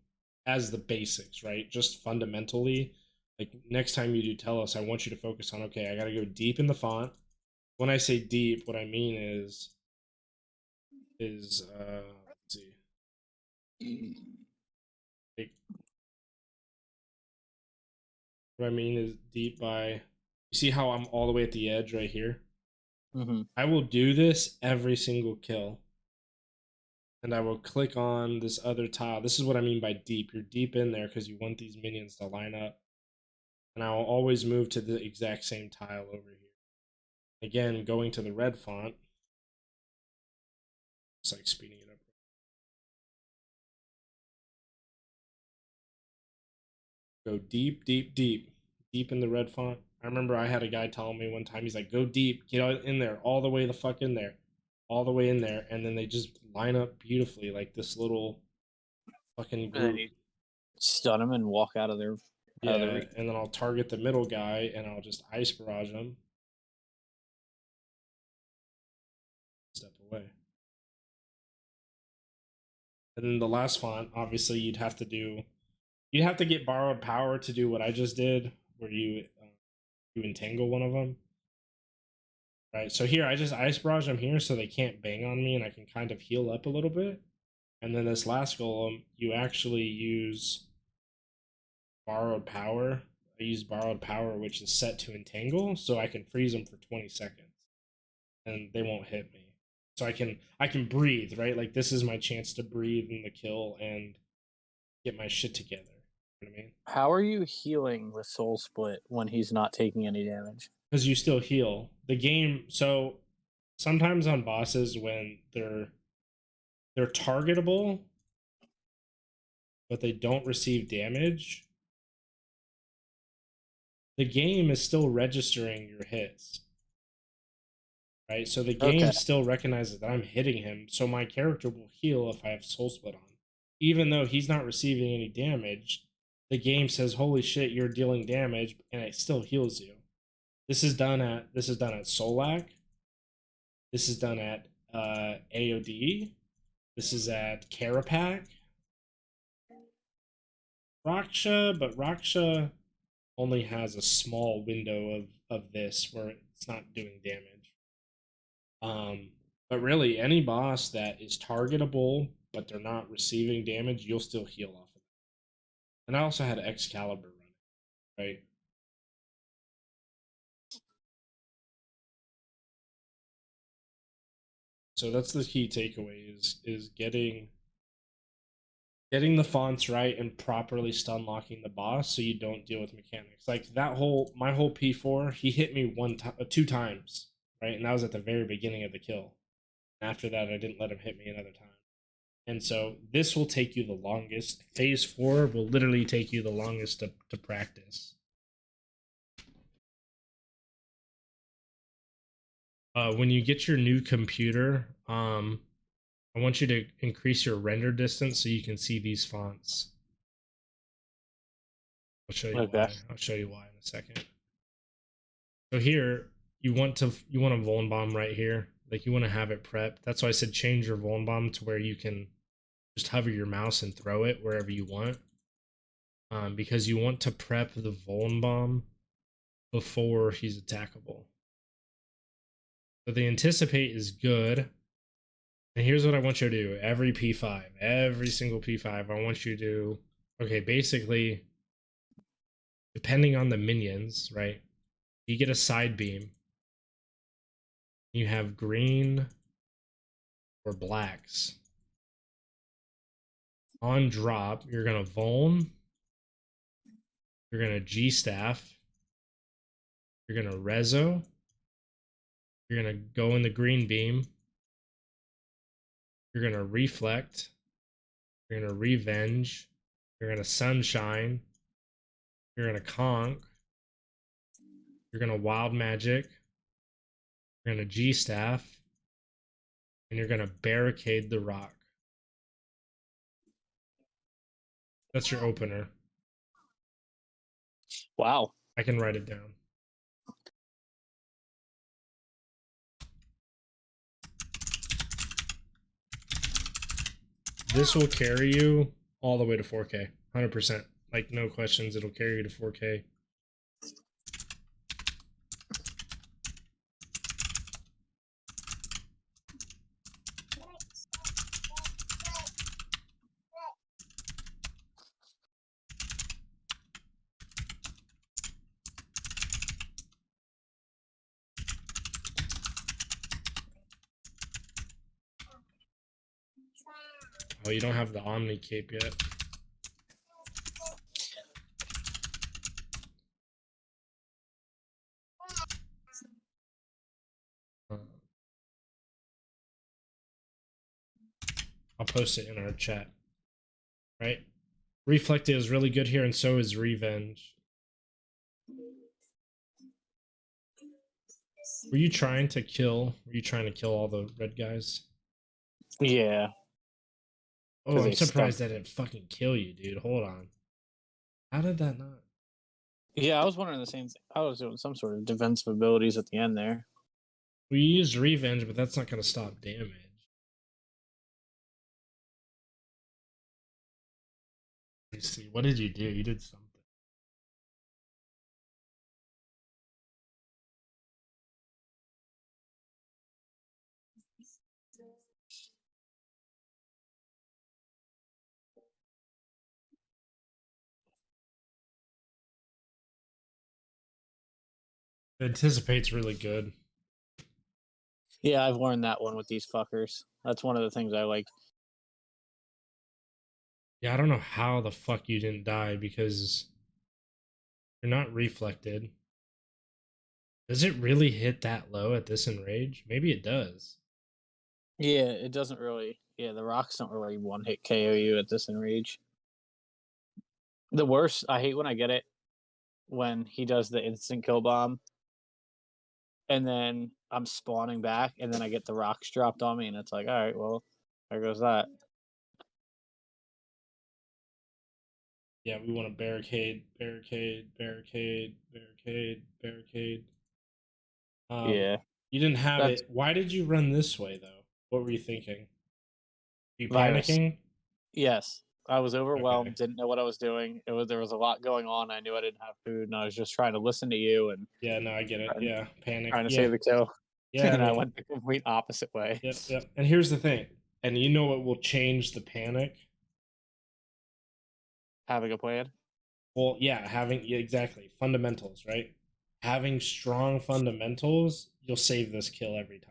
as the basics, right? Just fundamentally, like next time you do Telos, I want you to focus on, okay, I got to go deep in the font. When I say deep, what I mean is let's see. Like, what I mean is deep by, you see how I'm all the way at the edge right here? Mm-hmm. I will do this every single kill. And I will click on this other tile. This is what I mean by deep. You're deep in there because you want these minions to line up. And I will always move to the exact same tile over here. Again, going to the red font. It's like speeding it up. Go deep, deep, deep. Deep in the red font. I remember I had a guy telling me one time, he's like, go deep, get in there, all the way the fuck in there. All the way in there. And then they just line up beautifully like this little fucking And then group. you stun them and walk out of their Yeah, and then I'll target the middle guy and I'll just ice barrage him. Step away. And then the last font, obviously, you'd have to get borrowed power to do what I just did, where you entangle one of them. Right. So here, I just ice barrage them here, so they can't bang on me, and I can kind of heal up a little bit. And then this last golem, you actually use borrowed power. I use borrowed power, which is set to entangle, so I can freeze them for 20 seconds, and they won't hit me. So I can breathe, right? Like this is my chance to breathe in the kill and get my shit together. You know what I mean? How are you healing with Soul Split when he's not taking any damage? Because you still heal. The game, so sometimes on bosses when they're targetable, but they don't receive damage, the game is still registering your hits. Right? So the game still recognizes that I'm hitting him, so my character will heal if I have Soul Split on. Even though he's not receiving any damage, the game says, "Holy shit, you're dealing damage," and it still heals you. This is done at Solak. This is done at AOD. This is at Karapak. Raksha, but Raksha only has a small window of this where it's not doing damage. But really, any boss that is targetable but they're not receiving damage, you'll still heal off of it. And I also had Excalibur running, right? So that's the key takeaway is getting the fonts right and properly stun locking the boss so you don't deal with mechanics. Like my whole P4, he hit me two times, right? And that was at the very beginning of the kill. After that, I didn't let him hit me another time. And so this will take you the longest. Phase 4 will literally take you the longest to practice. When you get your new computer, I want you to increase your render distance so you can see these fonts. I'll show you why. I'll show you why in a second. So here, you want a Vuln Bomb right here. Like you want to have it prepped. That's why I said change your Vuln Bomb to where you can just hover your mouse and throw it wherever you want. Because you want to prep the Vuln Bomb before he's attackable. So the anticipate is good. And here's what I want you to do. Every P5, every single P5, I want you to do, okay, basically, depending on the minions, right? You get a side beam. You have green or blacks. On drop, you're going to Vuln. You're going to G-Staff. You're going to Rezo. You're going to go in the green beam. You're going to Reflect. You're going to Revenge. You're going to Sunshine. You're going to Conk. You're going to Wild Magic. You're going to G-Staff. And you're going to Barricade the Rock. That's your opener. Wow. I can write it down. This will carry you all the way to 4K. 100%. Like, no questions. It'll carry you to 4K. Oh, you don't have the Omni cape yet. I'll post it in our chat. Right? Reflected is really good here, and so is Revenge. Were you trying to kill all the red guys? Yeah. Oh, I'm surprised that didn't fucking kill you, dude. Hold on. How did that not? Yeah, I was wondering the same thing. I was doing some sort of defensive abilities at the end there. We used Revenge, but that's not going to stop damage. Let's see. What did you do? You did something. Anticipate's really good. Yeah, I've learned that one with these fuckers. That's one of the things I like. Yeah, I don't know how the fuck you didn't die because you're not reflected. Does it really hit that low at this enrage? Maybe it does. Yeah, it doesn't really. Yeah, the rocks don't really one hit KO you at this enrage. The worst, I hate when I get it when he does the instant kill bomb and then I'm spawning back and then I get the rocks dropped on me and it's like, all right, well, there goes that. Yeah, we want to barricade, barricade, barricade, barricade, barricade. Yeah. You didn't have That's it. Why did you run this way though? What were you thinking? Are you virus. panicking? Yes. I was overwhelmed, Okay. didn't know what I was doing. There was a lot going on. I knew I didn't have food and I was just trying to listen to you and Yeah, no, I get it. Yeah, panic. trying to Yeah, save the kill. yeah. I And I mean, went the complete opposite way. yep, yep. And here's the thing. And you know what will change the panic? Having a plan. Well, yeah, yeah, exactly. Fundamentals, right? Having strong fundamentals, you'll save this kill every time.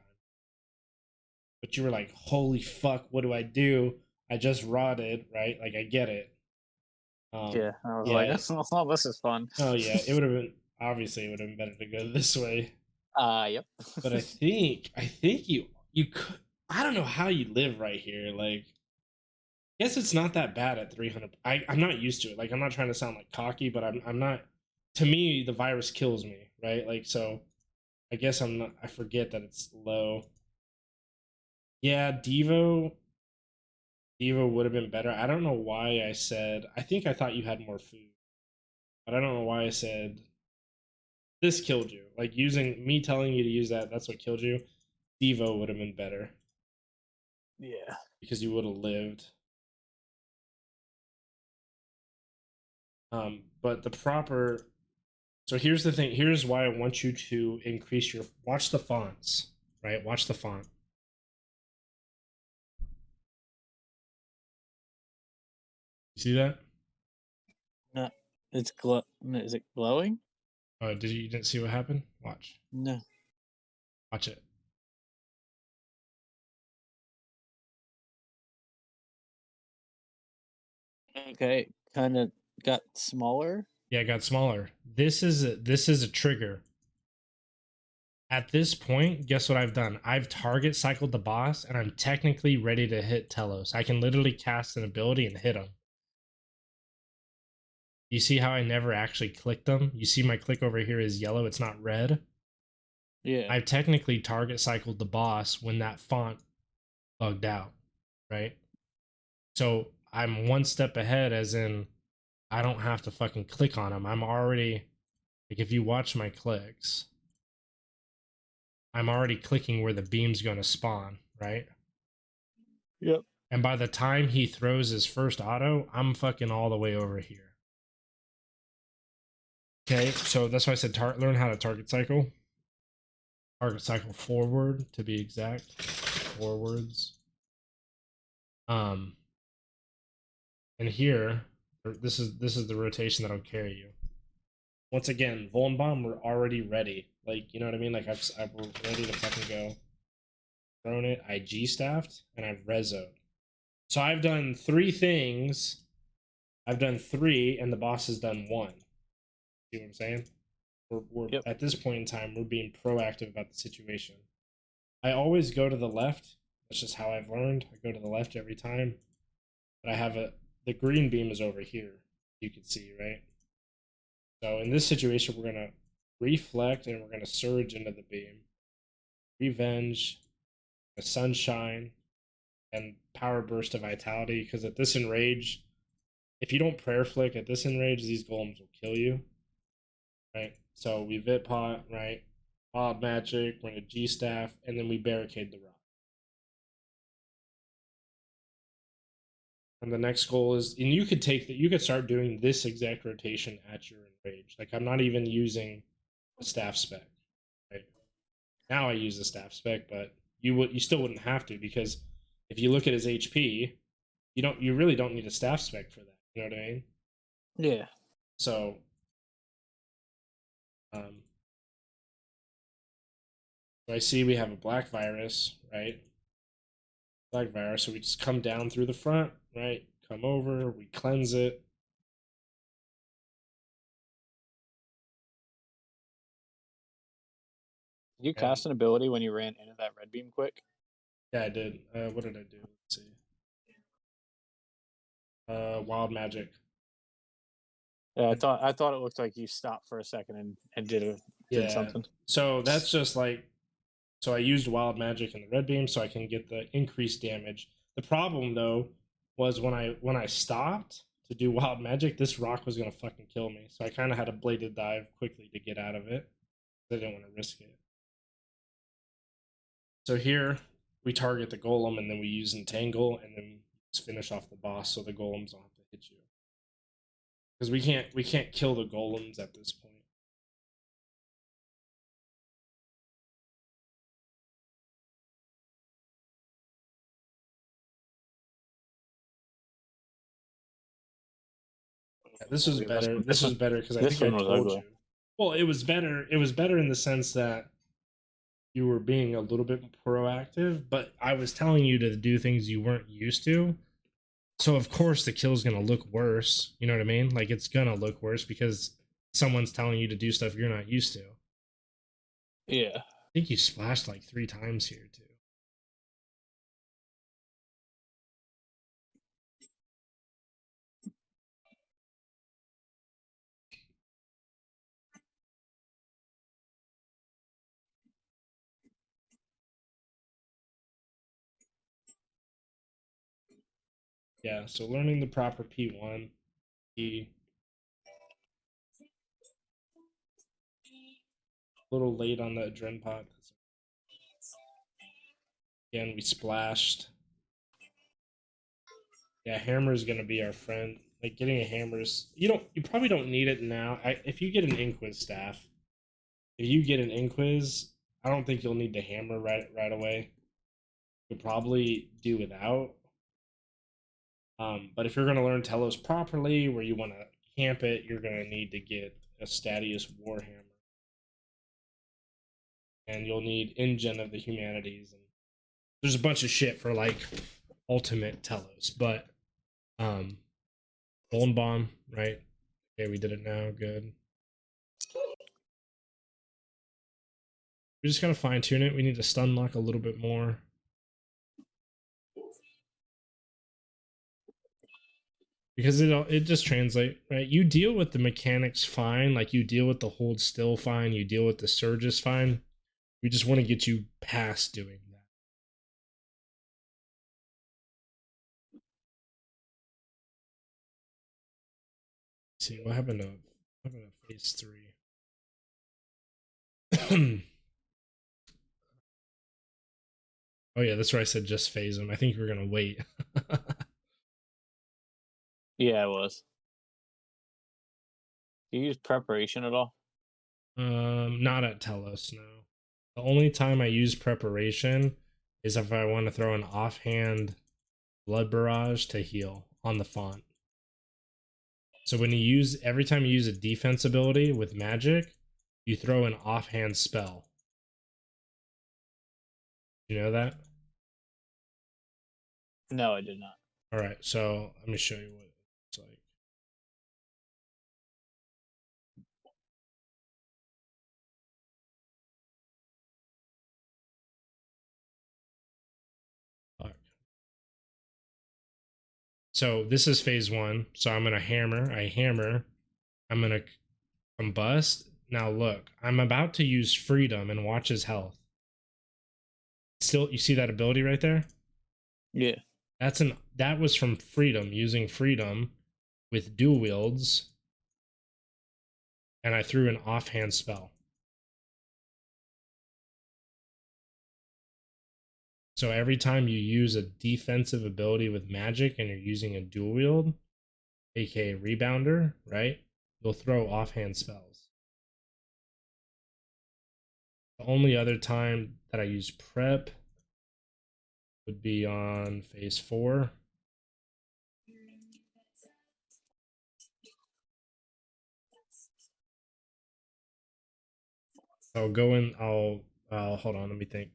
But you were like, holy fuck, what do I do? I just rotted, right? Like, I get it. Yeah. I was like, Yeah. oh, this is fun. Oh, yeah. It would have been, obviously, it would have been better to go this way. Yep. But I think you could, I don't know how you live right here. Like, I guess it's not that bad at 300. I'm not used to it. Like, I'm not trying to sound like cocky, but I'm not, to me, the virus kills me, right? Like, so I guess I forget that it's low. Yeah, Devo would have been better. I don't know why I think I thought you had more food, but I don't know why I said this killed you. Like, using me telling you to use that's what killed you. Devo would have been better. Yeah. Because you would have lived. But the proper. So here's the thing. Here's why I want you to increase your. Watch the fonts, right? Watch the font. You see that? No, it's Is it glowing? You didn't see what happened? Watch. No. Watch it. Okay, kind of got smaller. Yeah, it got smaller. This is a trigger. At this point, guess what I've done? I've target cycled the boss, and I'm technically ready to hit Telos. I can literally cast an ability and hit him. You see how I never actually clicked them? You see my click over here is yellow, it's not red. Yeah. I've technically target cycled the boss when that font bugged out, right? So I'm one step ahead, as in I don't have to fucking click on him. I'm already, like, if you watch my clicks, I'm already clicking where the beam's going to spawn, right? Yep. And by the time he throws his first auto, I'm fucking all the way over here. Okay, so that's why I said learn how to target cycle. Target cycle forward, to be exact. Forwards. And here, this is the rotation that'll carry you. Once again, Vuln Bomb, we're already ready. Like, you know what I mean? Like, I'm ready to fucking go. Thrown it, I G staffed, and I've rezoed. So I've done 3 things. I've done 3, and the boss has done 1. See what I'm saying? We're Yep. at this point in time, we're being proactive about the situation. I always go to the left. That's just how I've learned. I go to the left every time. But I have the green beam is over here. You can see, right? So in this situation, we're gonna reflect and we're gonna surge into the beam. Revenge, the sunshine, and power burst of vitality. Because at this enrage, if you don't prayer flick at this enrage, these golems will kill you. Right? So we Vit Pot, right? Wild Magic, we're gonna G Staff, and then we barricade the rock. And the next goal is, and you could take that, you could start doing this exact rotation at your enrage. Like I'm not even using a staff spec. Right? Now I use the staff spec, but you still wouldn't have to, because if you look at his HP, you really don't need a staff spec for that. You know what I mean? Yeah. So um so I see we have a black virus, right? Black virus. So we just come down through the front, right? Come over, we cleanse it. Did you And cast an ability when you ran into that red beam quick? yeah, I did. What did I do? Let's see. Wild magic. Yeah, I thought it looked like you stopped for a second and did something. So that's just like, so I used wild magic in the red beam so I can get the increased damage. The problem though was when I stopped to do wild magic, this rock was gonna fucking kill me. So I kind of had a bladed dive quickly to get out of it. I didn't want to risk it. So here we target the golem and then we use entangle and then just finish off the boss so the golems don't have to hit you. Because we can't kill the golems at this point. Yeah, this was better. This was better because I think I told you. Well, it was better. It was better in the sense that you were being a little bit proactive, but I was telling you to do things you weren't used to. So of course the kill's gonna look worse. You know what I mean? Like it's gonna look worse because someone's telling you to do stuff you're not used to. Yeah. I think you splashed like 3 times here too. Yeah, so learning the proper P1, P. A little late on the adren pot. Again, we splashed. Yeah, hammer is gonna be our friend. Like getting a hammer is, you probably don't need it now. If you get an Inquis staff, if you get an Inquis, I don't think you'll need the hammer right away. You'll probably do without. But if you're gonna learn Telos properly, where you want to camp it, you're gonna need to get a Statius Warhammer, and you'll need Ingen of the Humanities, and there's a bunch of shit for like ultimate Telos, but Golden Bomb, right? Okay, we did it now. Good. We're just gonna fine tune it. We need to stun lock a little bit more. Because it just translate, right? You deal with the mechanics fine, like you deal with the hold still fine, you deal with the surges fine. We just want to get you past doing that. Let's see what happened to phase 3. Oh yeah, that's where I said just phase him. I think we're gonna wait. Yeah, it was. Do you use preparation at all? Not at Telos, no. The only time I use preparation is if I want to throw an offhand blood barrage to heal on the font. So when you use, every time you use a defense ability with magic, you throw an offhand spell. You know that? No, I did not. All right, so let me show you what it looks like. Fuck. So this is phase one. So I'm gonna hammer. I hammer. I'm gonna combust. Now look, I'm about to use freedom and watch his health. Still, you see that ability right there? Yeah. That was from freedom, using freedom with dual wields, and I threw an offhand spell. So every time you use a defensive ability with magic and you're using a dual wield, aka rebounder, right? You'll throw offhand spells. The only other time that I use prep would be on phase 4. I'll go in, I'll hold on, let me think.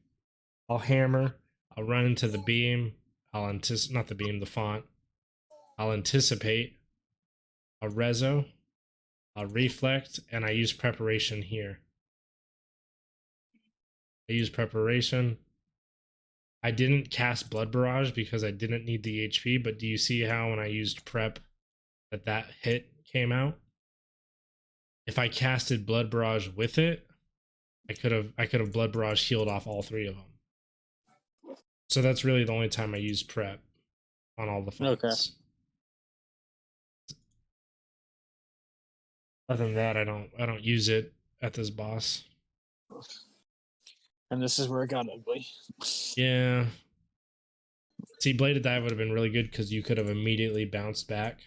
I'll hammer, I'll run into the beam, I'll anticipate, not the beam, the font. I'll anticipate, I'll rezo, I'll reflect, and I use preparation here. I use preparation. I didn't cast Blood Barrage because I didn't need the HP, but do you see how when I used prep that hit came out? If I casted Blood Barrage with it, I could have Blood Barrage healed off all 3 of them. So that's really the only time I use prep on all the fights. Okay. Other than that, I don't use it at this boss. And this is where it got ugly. Yeah. See, Bladed Dive would have been really good because you could have immediately bounced back.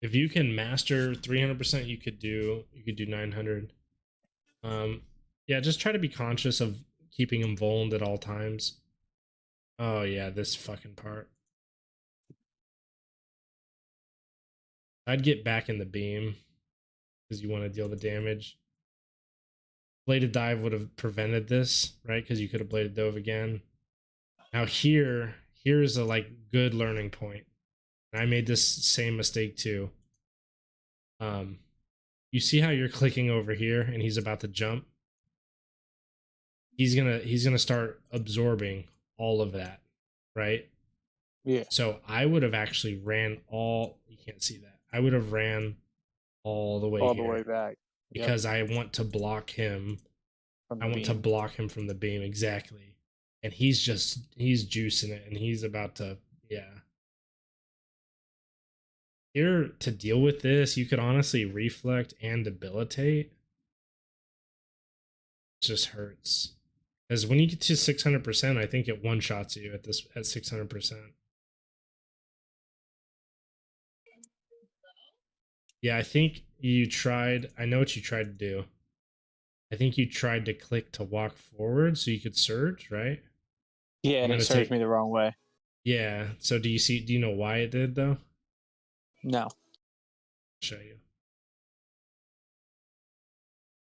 If you can master 300%, you could do 900. Yeah, just try to be conscious of keeping him vulnerable at all times. Oh yeah, this fucking part. I'd get back in the beam because you want to deal the damage. Bladed Dive would have prevented this, right? Because you could have Bladed Dove again. Now here's a like good learning point. And I made this same mistake too. You see how you're clicking over here and he's about to jump? He's gonna start absorbing all of that, right? Yeah. So I would have actually ran all. You can't see that. I would have ran all the way All here the way back. because I want to block him. I want to block him from the beam exactly, and he's juicing it, and he's about to Here to deal with this, you could honestly reflect and debilitate. It just hurts. Because when you get to 600%, I think it one-shots you at 600%. Yeah, I think you tried. I know what you tried to do. I think you tried to click to walk forward so you could surge, right? Yeah, and it surged me the wrong way. Yeah. So do you know why it did though? No. I'll show you.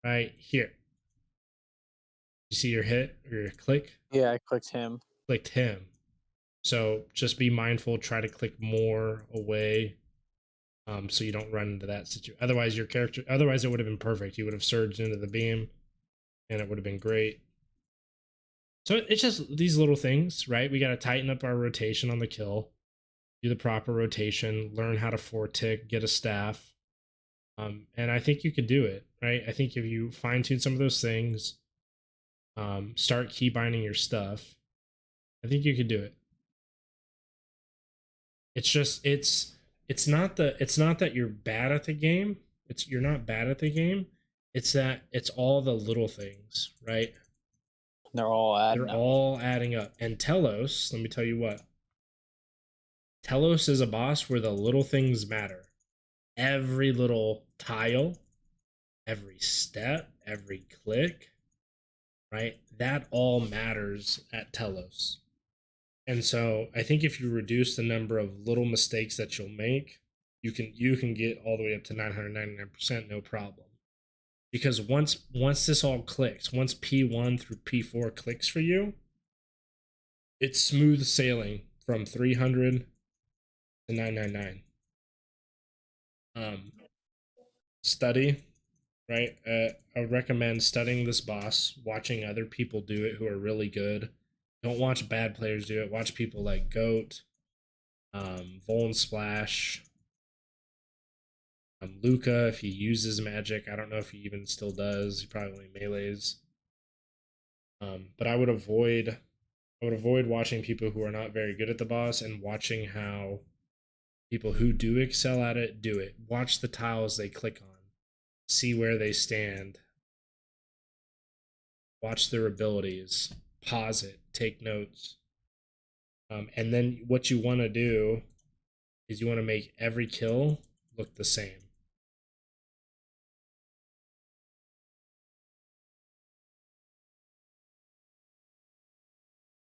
Right here. You see your hit or your click? Yeah, I clicked him. Clicked him. So just be mindful, try to click more away. So you don't run into that situation. Otherwise it would have been perfect. You would have surged into the beam and it would have been great. So it's just these little things, right? We got to tighten up our rotation on the kill, do the proper rotation, learn how to 4-tick, get a staff. And I think you could do it, right? I think if you fine tune some of those things, start key binding your stuff, I think you could do it. It's just it's not that you're bad at the game. You're not bad at the game. It's that it's all the little things, right? They're all adding up. And Telos, let me tell you what. Telos is a boss where the little things matter. Every little tile, every step, every click, right? That all matters at Telos. And so I think if you reduce the number of little mistakes that you'll make, you can get all the way up to 999%, no problem. because once this all clicks, once P1 through P4 clicks for you, it's smooth sailing from 300 to 999. Study, right? I would recommend studying this boss, watching other people do it who are really good. Don't watch bad players do it. Watch people like Goat, Voln Splash, Luca, if he uses magic. I don't know if he even still does. He probably only melees. But I would avoid watching people who are not very good at the boss and watching how people who do excel at it do it. Watch the tiles they click on. See where they stand. Watch their abilities. Pause it. Take notes. And then what you want to do is you want to make every kill look the same.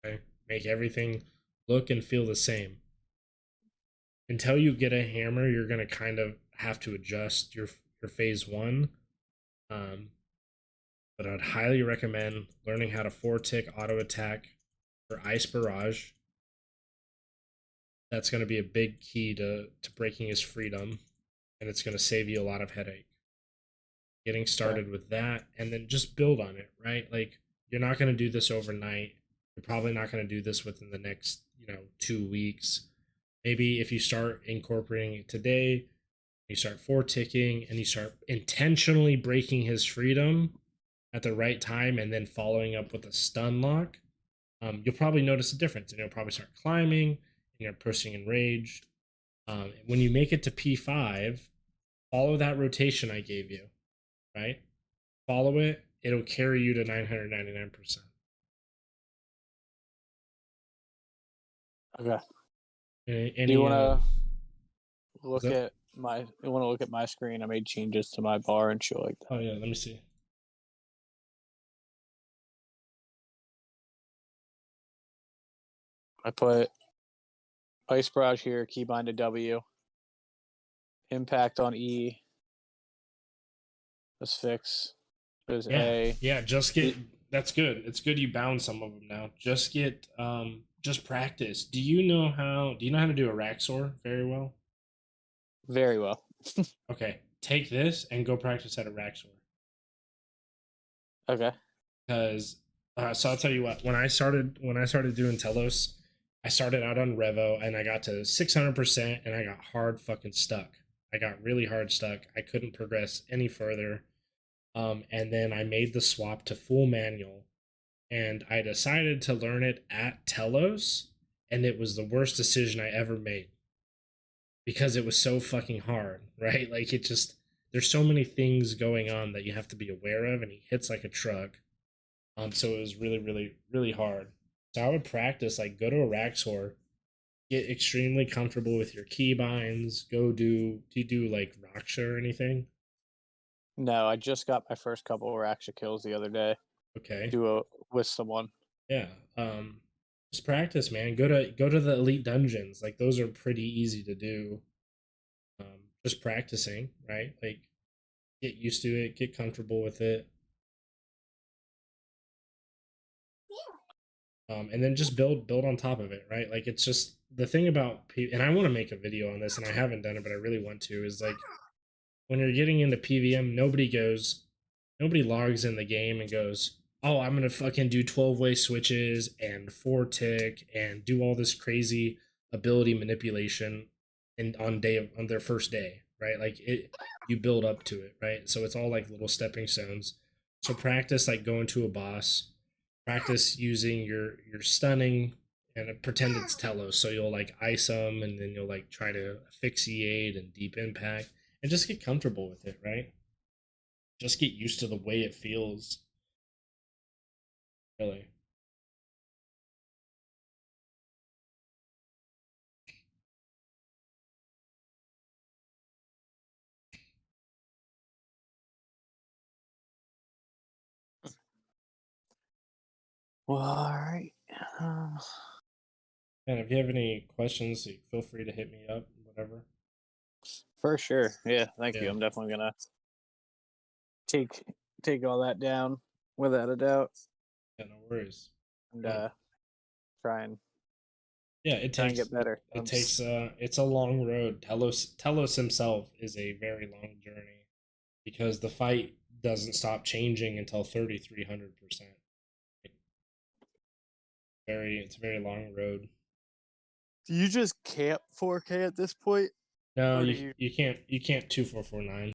Okay? Make everything look and feel the same. Until you get a hammer, you're going to kind of have to adjust your phase one. But I'd highly recommend learning how to 4-tick auto attack for Ice Barrage. That's going to be a big key to breaking his freedom, and it's going to save you a lot of headache. Getting started with that, and then just build on it, right? Like, you're not going to do this overnight. You're probably not going to do this within the next, 2 weeks. Maybe if you start incorporating it today, you start 4-ticking, and you start intentionally breaking his freedom at the right time, and then following up with a stun lock, you'll probably notice a difference, and you'll probably start climbing, and you're pushing enraged. When you make it to P5, follow that rotation I gave you, right? Follow it. It'll carry you to 999%. Okay. Any, Do you want to look at my? You want to look at my screen? I made changes to my bar and shit like that. Oh yeah, let me see. I put Ice Barrage here, keybind to W, impact on E. Let's fix. There's A. Yeah, just get. That's good. It's good you bound some of them now. Just get. Just practice. Do you know how to do a Raxor very well? Very well. Okay, take this and go practice at a Raxor. Okay. Because so I'll tell you what. When I started doing Telos, I started out on Revo and I got to 600% and I got hard fucking stuck. I got really hard stuck. I couldn't progress any further. And then I made the swap to full manual, and I decided to learn it at Telos, and it was the worst decision I ever made because it was so fucking hard, right? Like, it just, there's so many things going on that you have to be aware of, and he hits like a truck. So it was really, really, really hard. So I would practice, like, go to a Raxor, get extremely comfortable with your keybinds, do you do like Raksha or anything? No, I just got my first couple of Raksha kills the other day. Okay. With someone. Yeah. Just practice, man. Go to the elite dungeons. Like, those are pretty easy to do. Just practicing, right? Like, get used to it, get comfortable with it. And then just build on top of it, right? Like, it's just the thing about and I want to make a video on this, and I haven't done it, but I really want to. Is like, when you're getting into PVM, nobody logs in the game and goes, oh, I'm gonna fucking do 12-way switches and 4-tick and do all this crazy ability manipulation on their first day, right? Like, you build up to it, right? So it's all like little stepping stones. So practice like going to a boss, practice using your stunning and pretend it's Telos. So you'll like ice them, and then you'll like try to asphyxiate and deep impact, and just get comfortable with it, right? Just get used to the way it feels. Really. Well, all right. And if you have any questions, feel free to hit me up, whatever. For sure. Yeah, thank Yeah. you. I'm definitely gonna take take all that down without a doubt, Yeah, no worries. and Yeah. try and Yeah, it try and takes get better. it takes it's a long road. Telos himself is a very long journey because the fight doesn't stop changing until 3,300%. It's a very long road. Do you just camp 4K at this point? No, Or do you you you can't 2449.